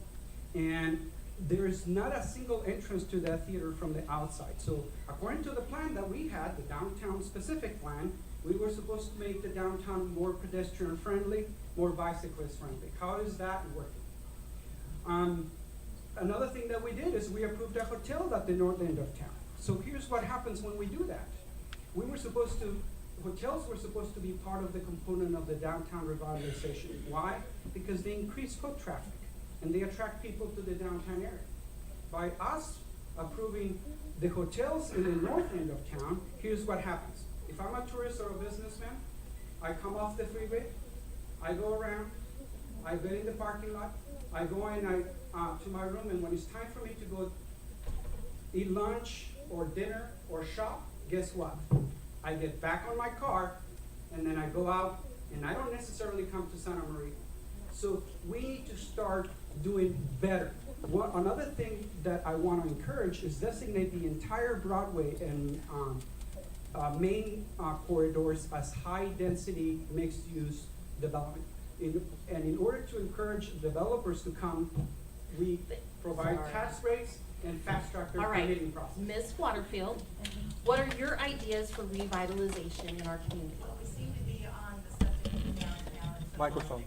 And there's not a single entrance to that theater from the outside. So according to the plan that we had, the downtown specific plan, we were supposed to make the downtown more pedestrian friendly, more bicyclist friendly. How is that working? Another thing that we did is we approved a hotel at the north end of town. So here's what happens when we do that. Hotels were supposed to be part of the component of the downtown revitalization. Why? Because they increase foot traffic and they attract people to the downtown area. By us approving the hotels in the north end of town, here's what happens. If I'm a tourist or a businessman, I come off the freeway, I go around, I get in the parking lot, I go in to my room, and when it's time for me to go eat lunch or dinner or shop, guess what? I get back on my car, and then I go out, and I don't necessarily come to Santa Maria. So we need to start doing better. Another thing that I want to encourage is designate the entire Broadway and main corridors as high-density mixed-use development. In order to encourage developers to come, we provide tax rates and fast-track their permitting process.
Ms. Waterfield, what are your ideas for revitalization in our community?
We seem to be on the subject of the downtown.
Microphone.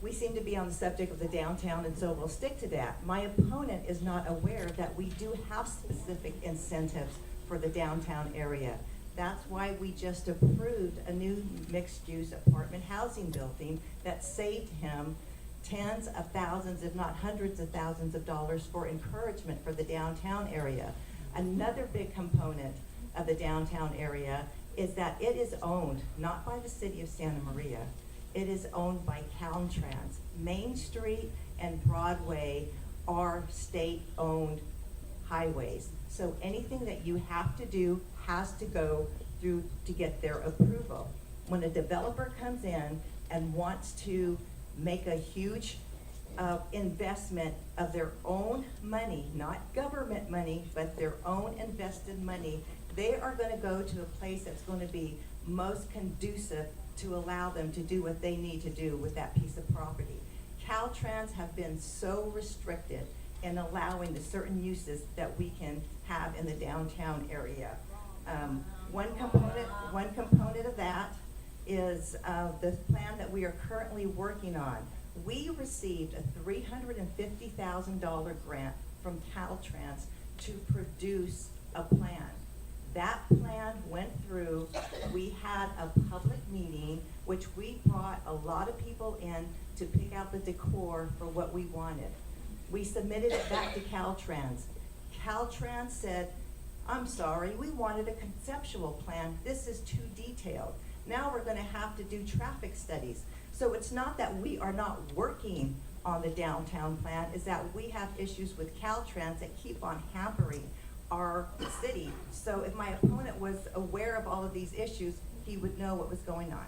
We seem to be on the subject of the downtown, and so we'll stick to that. My opponent is not aware that we do have specific incentives for the downtown area. That's why we just approved a new mixed-use apartment housing building that saved him tens of thousands, if not hundreds of thousands of dollars for encouragement for the downtown area. Another big component of the downtown area is that it is owned not by the city of Santa Maria. It is owned by Caltrans. Main Street and Broadway are state-owned highways. So anything that you have to do has to go through to get their approval. When a developer comes in and wants to make a huge investment of their own money, not government money, but their own invested money, they are gonna go to a place that's gonna be most conducive to allow them to do what they need to do with that piece of property. Caltrans have been so restricted in allowing the certain uses that we can have in the downtown area. One component of that is the plan that we are currently working on. We received a $350,000 grant from Caltrans to produce a plan. That plan went through, we had a public meeting, which we brought a lot of people in to pick out the decor for what we wanted. We submitted it back to Caltrans. Caltrans said, I'm sorry, we wanted a conceptual plan. This is too detailed. Now we're gonna have to do traffic studies. So it's not that we are not working on the downtown plan, it's that we have issues with Caltrans that keep on hampering our city. So if my opponent was aware of all of these issues, he would know what was going on.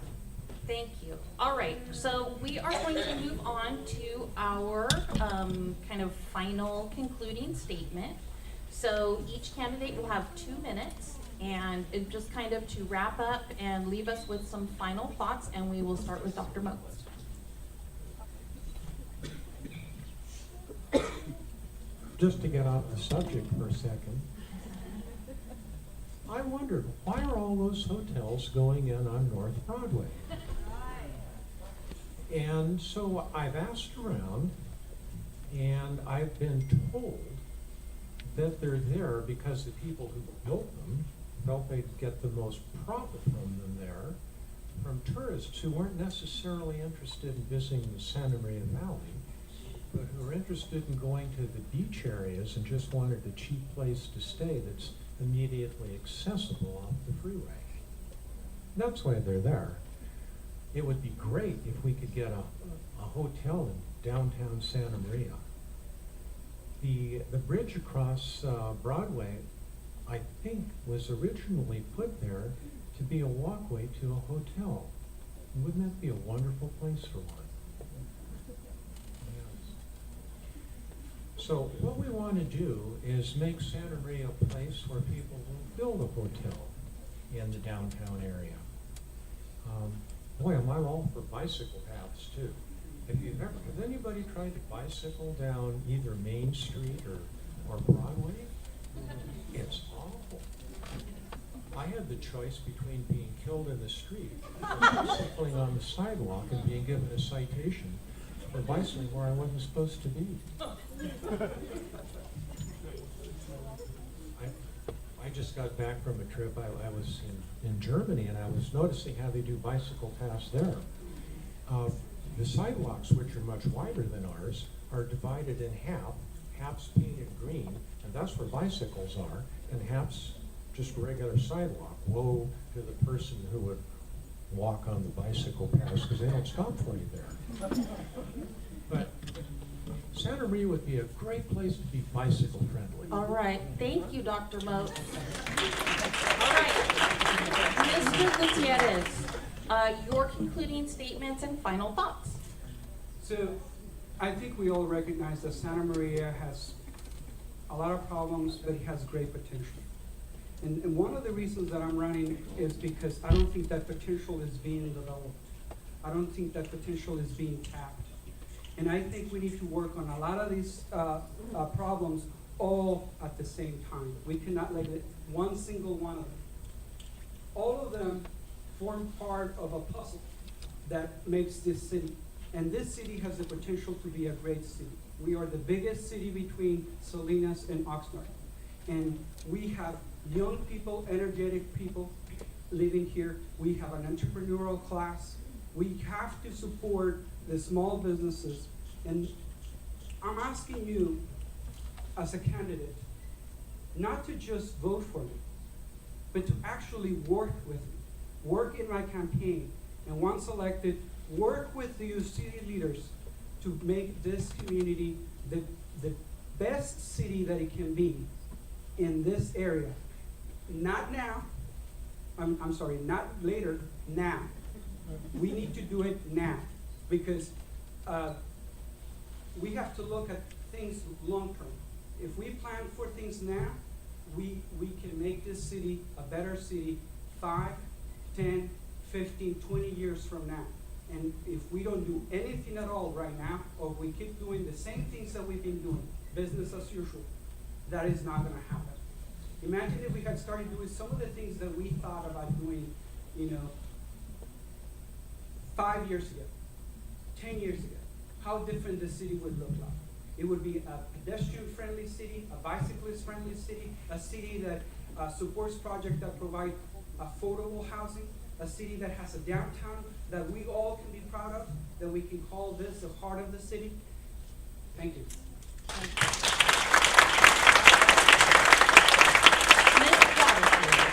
Thank you. All right, so we are going to move on to our kind of final concluding statement. So each candidate will have 2 minutes, and it just kind of to wrap up and leave us with some final thoughts, and we will start with Dr. Moats.
Just to get off the subject for a second, I wondered, why are all those hotels going in on North Broadway? And so I've asked around, and I've been told that they're there because the people who built them felt they'd get the most profit from them there, from tourists who weren't necessarily interested in visiting the Santa Maria Valley, but who are interested in going to the beach areas and just wanted a cheap place to stay that's immediately accessible off the freeway. That's why they're there. It would be great if we could get a hotel in downtown Santa Maria. The bridge across Broadway, I think, was originally put there to be a walkway to a hotel. Wouldn't that be a wonderful place for one? So what we want to do is make Santa Maria a place where people will build a hotel in the downtown area. Boy, am I all for bicycle paths too. Has anybody tried to bicycle down either Main Street or Broadway? It's awful. I had the choice between being killed in the street or bicycling on the sidewalk and being given a citation for bicycling where I wasn't supposed to be. I just got back from a trip. I was in Germany, and I was noticing how they do bicycle paths there. The sidewalks, which are much wider than ours, are divided in half. Half's painted green, and that's where bicycles are, and half's just regular sidewalk. Woe to the person who would walk on the bicycle paths, because they don't stop for you there. But Santa Maria would be a great place to be bicycle friendly.
All right, thank you, Dr. Moats. All right, Mr. Gutierrez, your concluding statements and final thoughts.
So, I think we all recognize that Santa Maria has a lot of problems, but it has great potential. And one of the reasons that I'm running is because I don't think that potential is being developed. I don't think that potential is being tapped. And I think we need to work on a lot of these problems all at the same time. We cannot neglect one single one of them. All of them form part of a puzzle that makes this city. And this city has the potential to be a great city. We are the biggest city between Salinas and Oxnard. And we have young people, energetic people living here. We have an entrepreneurial class. We have to support the small businesses. And I'm asking you, as a candidate, not to just vote for me, but to actually work with me, work in my campaign, and once elected, work with the city leaders to make this community the best city that it can be in this area. Not now, I'm sorry, not later, now. We need to do it now, because we have to look at things long term. If we plan for things now, we can make this city a better city 5, 10, 15, 20 years from now. And if we don't do anything at all right now, or we keep doing the same things that we've been doing, business as usual, that is not gonna happen. Imagine if we had started doing some of the things that we thought about doing, 5 years ago, 10 years ago, how different the city would look like. It would be a pedestrian-friendly city, a bicyclist-friendly city, a city that supports projects that provide affordable housing, a city that has a downtown that we all can be proud of, that we can call this the heart of the city. Thank you.
Ms. Waterfield,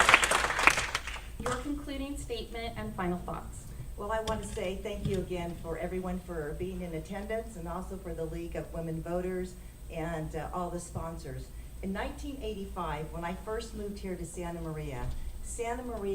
your concluding statement and final thoughts.
Well, I want to say thank you again for everyone for being in attendance, and also for the League of Women Voters and all the sponsors. In 1985, when I first moved here to Santa Maria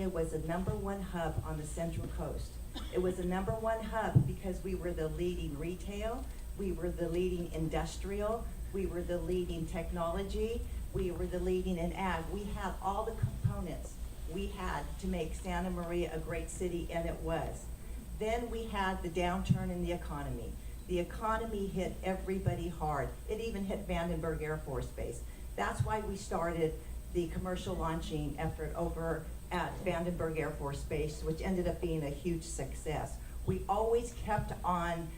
was the #1 hub on the Central Coast. It was the #1 hub because we were the leading retail, we were the leading industrial, we were the leading technology, we were the leading in ag. We had all the components we had to make Santa Maria a great city, and it was. Then we had the downturn in the economy. The economy hit everybody hard. It even hit Vandenberg Air Force Base. That's why we started the commercial launching effort over at Vandenberg Air Force Base, which ended up being a huge success. We always kept on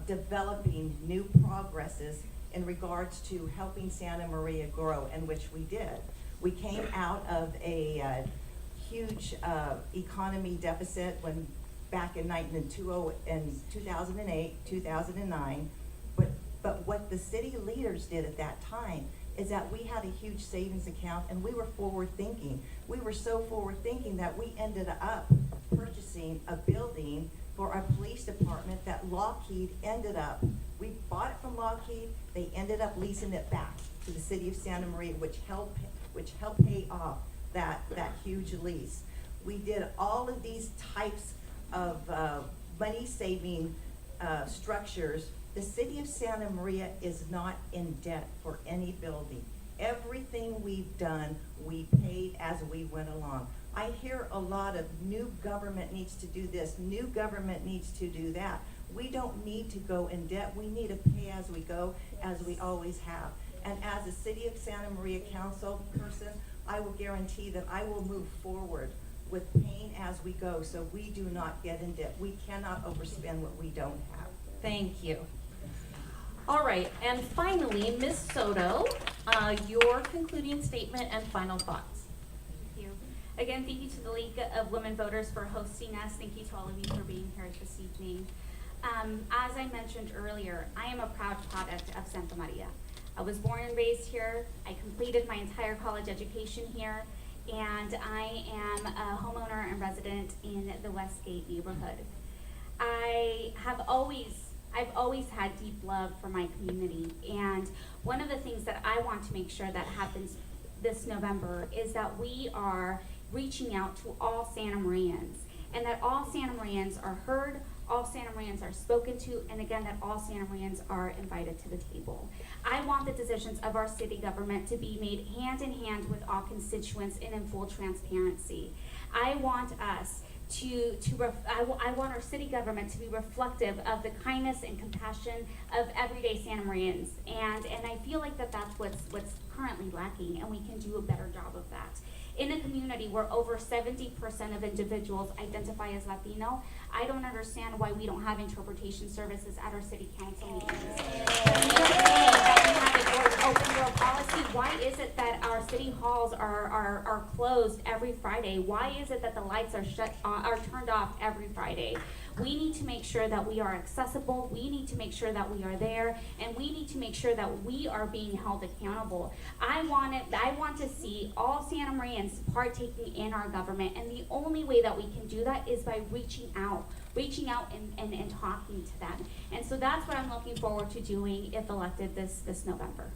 developing new progresses in regards to helping Santa Maria grow, and which we did. We came out of a huge economy deficit when back in 2008, 2009. But what the city leaders did at that time is that we had a huge savings account, and we were forward thinking. We were so forward thinking that we ended up purchasing a building for our police department that Lockheed we bought it from Lockheed, they ended up leasing it back to the city of Santa Maria, which helped pay off that huge lease. We did all of these types of money-saving structures. The city of Santa Maria is not in debt for any building. Everything we've done, we paid as we went along. I hear a lot of new government needs to do this, new government needs to do that. We don't need to go in debt. We need to pay as we go, as we always have. And as a City of Santa Maria Council person, I will guarantee that I will move forward with paying as we go, so we do not get in debt. We cannot overspend what we don't have.
Thank you. All right, and finally, Ms. Soto, your concluding statement and final thoughts.
Thank you. Again, thank you to the League of Women Voters for hosting us. Thank you to all of you for being here this evening. As I mentioned earlier, I am a proud product of Santa Maria. I was born and raised here. I completed my entire college education here, and I am a homeowner and resident in the Westgate neighborhood. I've always had deep love for my community, and one of the things that I want to make sure that happens this November is that we are reaching out to all Santa Marians, and that all Santa Marians are heard, all Santa Marians are spoken to, and again, that all Santa Marians are invited to the table. I want the decisions of our city government to be made hand in hand with all constituents and in full transparency. I want us I want our city government to be reflective of the kindness and compassion of everyday Santa Marians, and I feel like that's what's currently lacking, and we can do a better job of that. In a community where over 70% of individuals identify as Latino, I don't understand why we don't have interpretation services at our city council meetings. That we have an open door policy. Why is it that our city halls are closed every Friday? Why is it that the lights are turned off every Friday? We need to make sure that we are accessible, we need to make sure that we are there, and we need to make sure that we are being held accountable. I want to see all Santa Marians partaking in our government, and the only way that we can do that is by reaching out and talking to them. And so that's what I'm looking forward to doing if elected this November.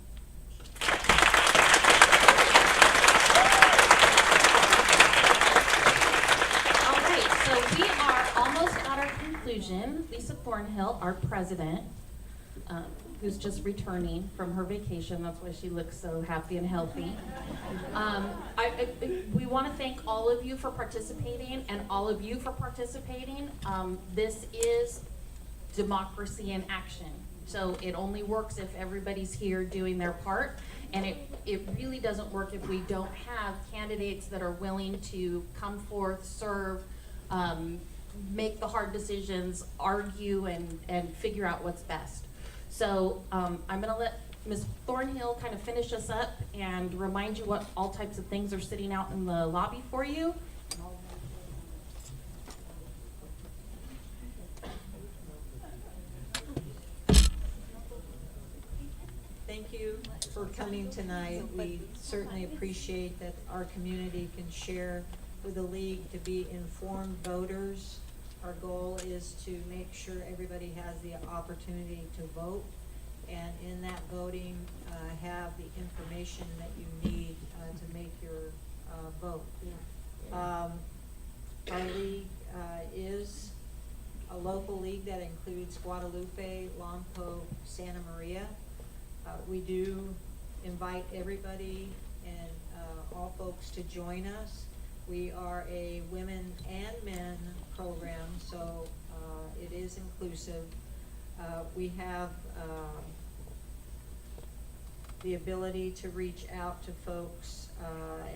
conclusion, Lisa Thornhill, our president, who's just returning from her vacation, that's why she looks so happy and healthy. We want to thank all of you for participating and all of you for participating. This is democracy in action. So it only works if everybody's here doing their part. And it really doesn't work if we don't have candidates that are willing to come forth, serve, make the hard decisions, argue, and figure out what's best. So I'm gonna let Ms. Thornhill kind of finish us up and remind you what all types of things are sitting out in the lobby for you.
Thank you for coming tonight. We certainly appreciate that our community can share with the league to be informed voters. Our goal is to make sure everybody has the opportunity to vote, and in that voting, have the information that you need to make your vote. Our league is a local league that includes Guadalupe, Lompoc, Santa Maria. We do invite everybody and all folks to join us. We are a women and men program, so it is inclusive. We have the ability to reach out to folks,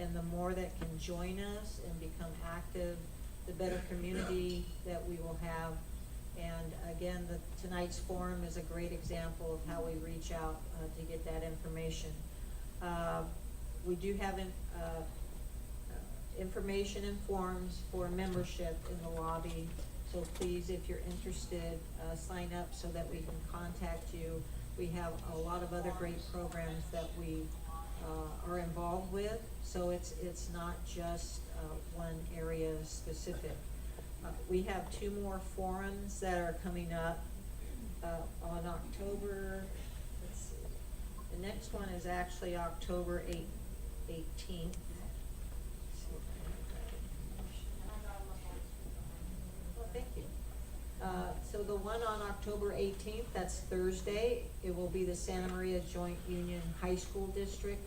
and the more that can join us and become active, the better community that we will have. And again, tonight's forum is a great example of how we reach out to get that information. We do have information and forms for membership in the lobby. So please, if you're interested, sign up so that we can contact you. We have a lot of other great programs that we are involved with. So it's not just one area specific. We have 2 more forums that are coming up on October, let's see, the next one is actually October 18th. Well, thank you. So the one on October 18th, that's Thursday, it will be the Santa Maria Joint Union High School District,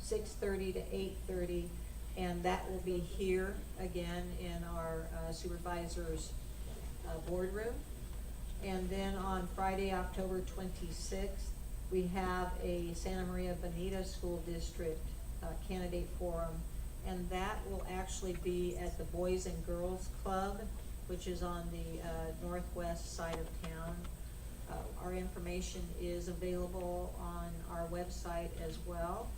6:30 to 8:30. And that will be here again in our supervisor's boardroom. And then on Friday, October 26th, we have a Santa Maria Bonita School District candidate forum. And that will actually be at the Boys and Girls Club, which is on the northwest side of town. Our information is available on our website as well.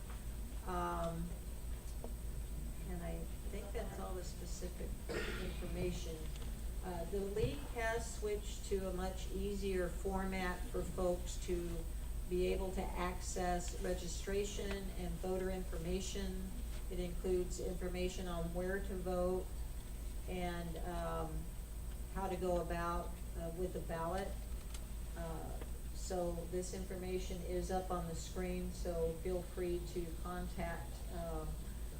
And I think that's all the specific information. The league has switched to a much easier format for folks to be able to access registration and voter information. It includes information on where to vote and how to go about with the ballot. So this information is up on the screen, so feel free to contact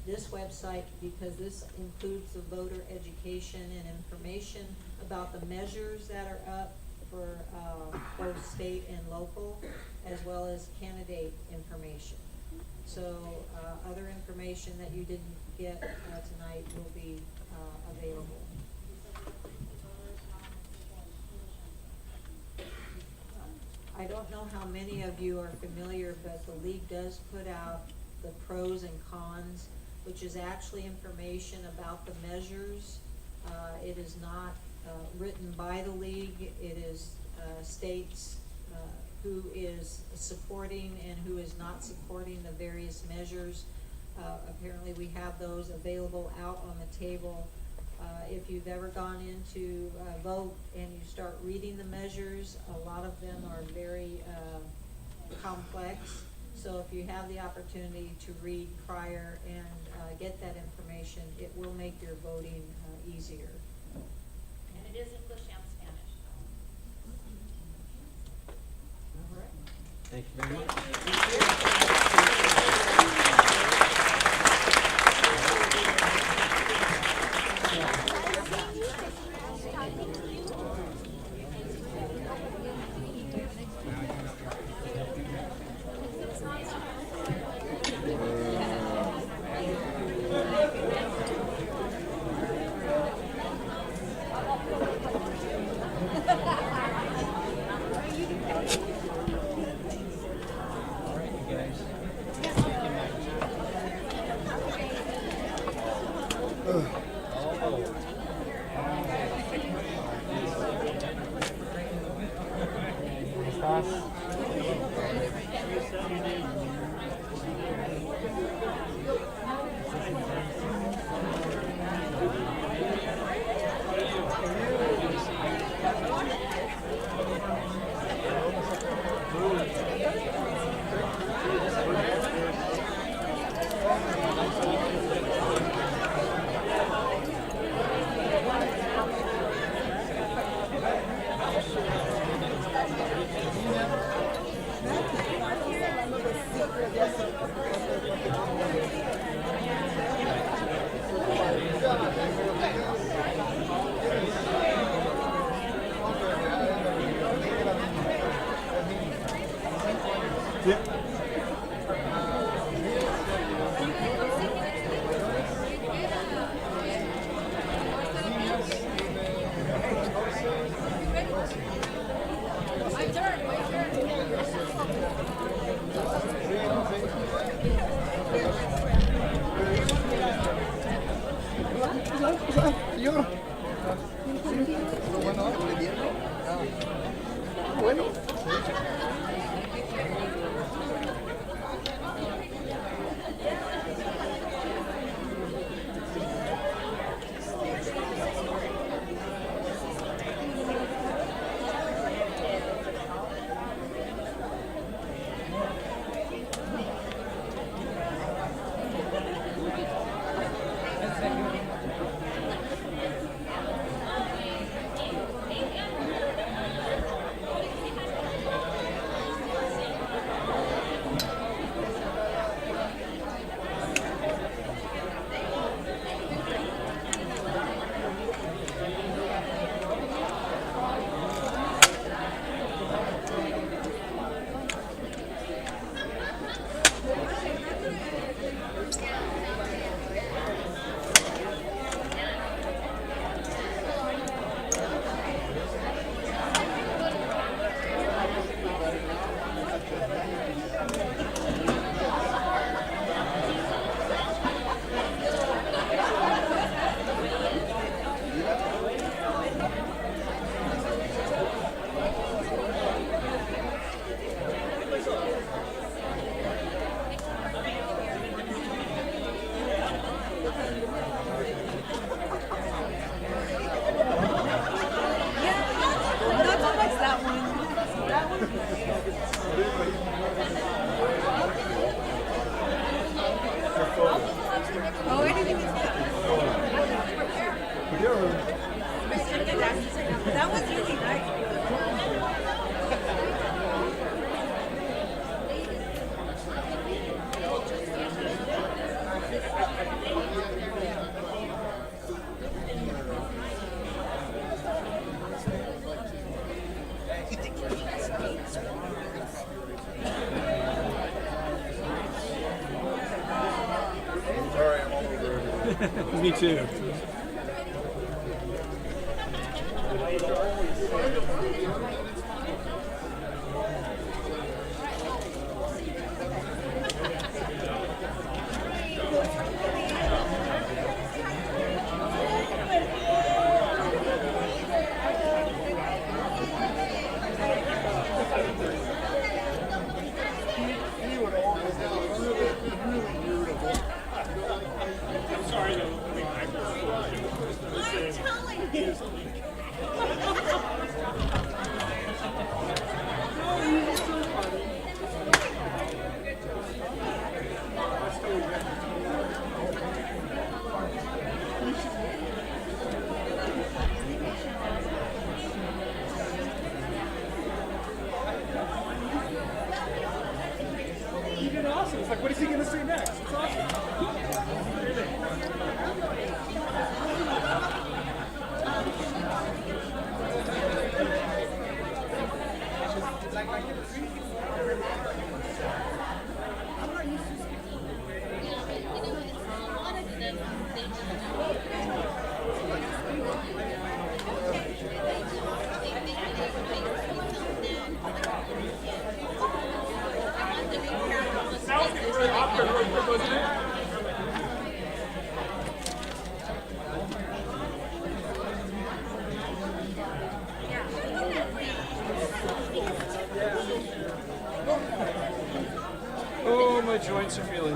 this website, because this includes the voter education and information about the measures that are up for both state and local, as well as candidate information. So other information that you didn't get tonight will be available. I don't know how many of you are familiar, but the league does put out the pros and cons, which is actually information about the measures. It is not written by the league. It is states who is supporting and who is not supporting the various measures. Apparently we have those available out on the table. If you've ever gone into vote and you start reading the measures, a lot of them are very complex. So if you have the opportunity to read prior and get that information, it will make your voting easier.
And it is English and Spanish.
All right.
Thank you very much.
That was really nice.
Sorry, I'm all over.
Me too.
You did awesome. It's like, what is he going to say next? It's awesome.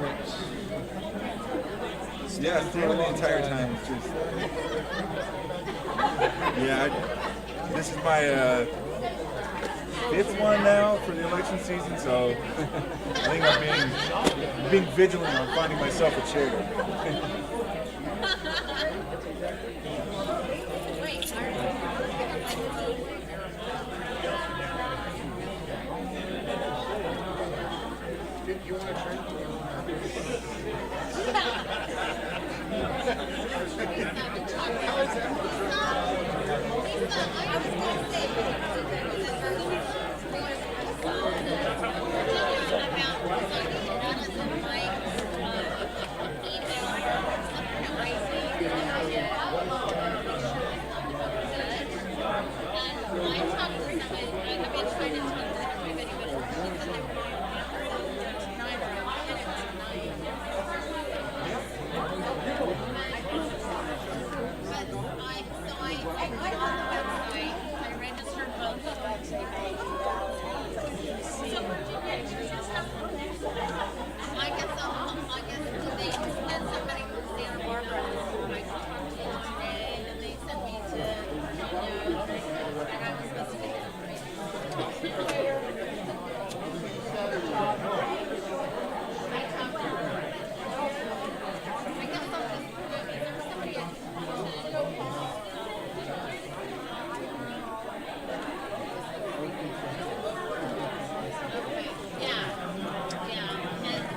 minutes.
Yeah, standing the entire time. It's just, this is my 5th one now for the election season, so I think I'm being vigilant on finding myself a chair.
You want to drink?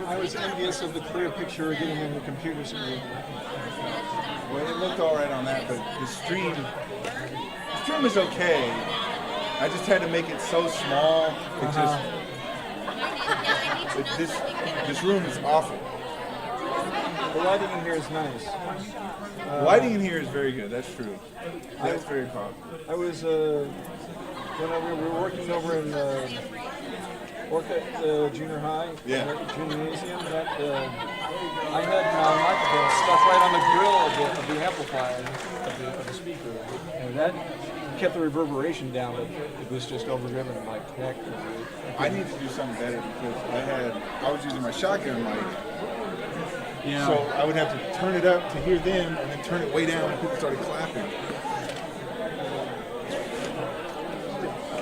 I was envious of the clear picture getting in the computer screen.
Well, it looked all right on that, but the stream is okay. I just had to make it so small. This room is awful.
The lighting in here is nice.
The lighting in here is very good. That's true. That's very cool.
I was when we were working over in Orchid Junior High, gymnasium. That I had my microphone stuck right on the grill of the amplifier of the speaker, and that kept the reverberation down. But it was just overdriven like heck.
I need to do something better because I was using my shotgun mic.
Yeah.
So I would have to turn it up to hear them and then turn it way down and people started clapping.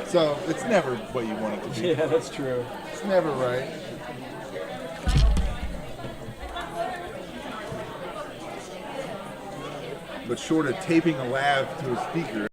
So it's never what you want it to be.
Yeah, that's true.
It's never right. But short of taping a lav to a speaker,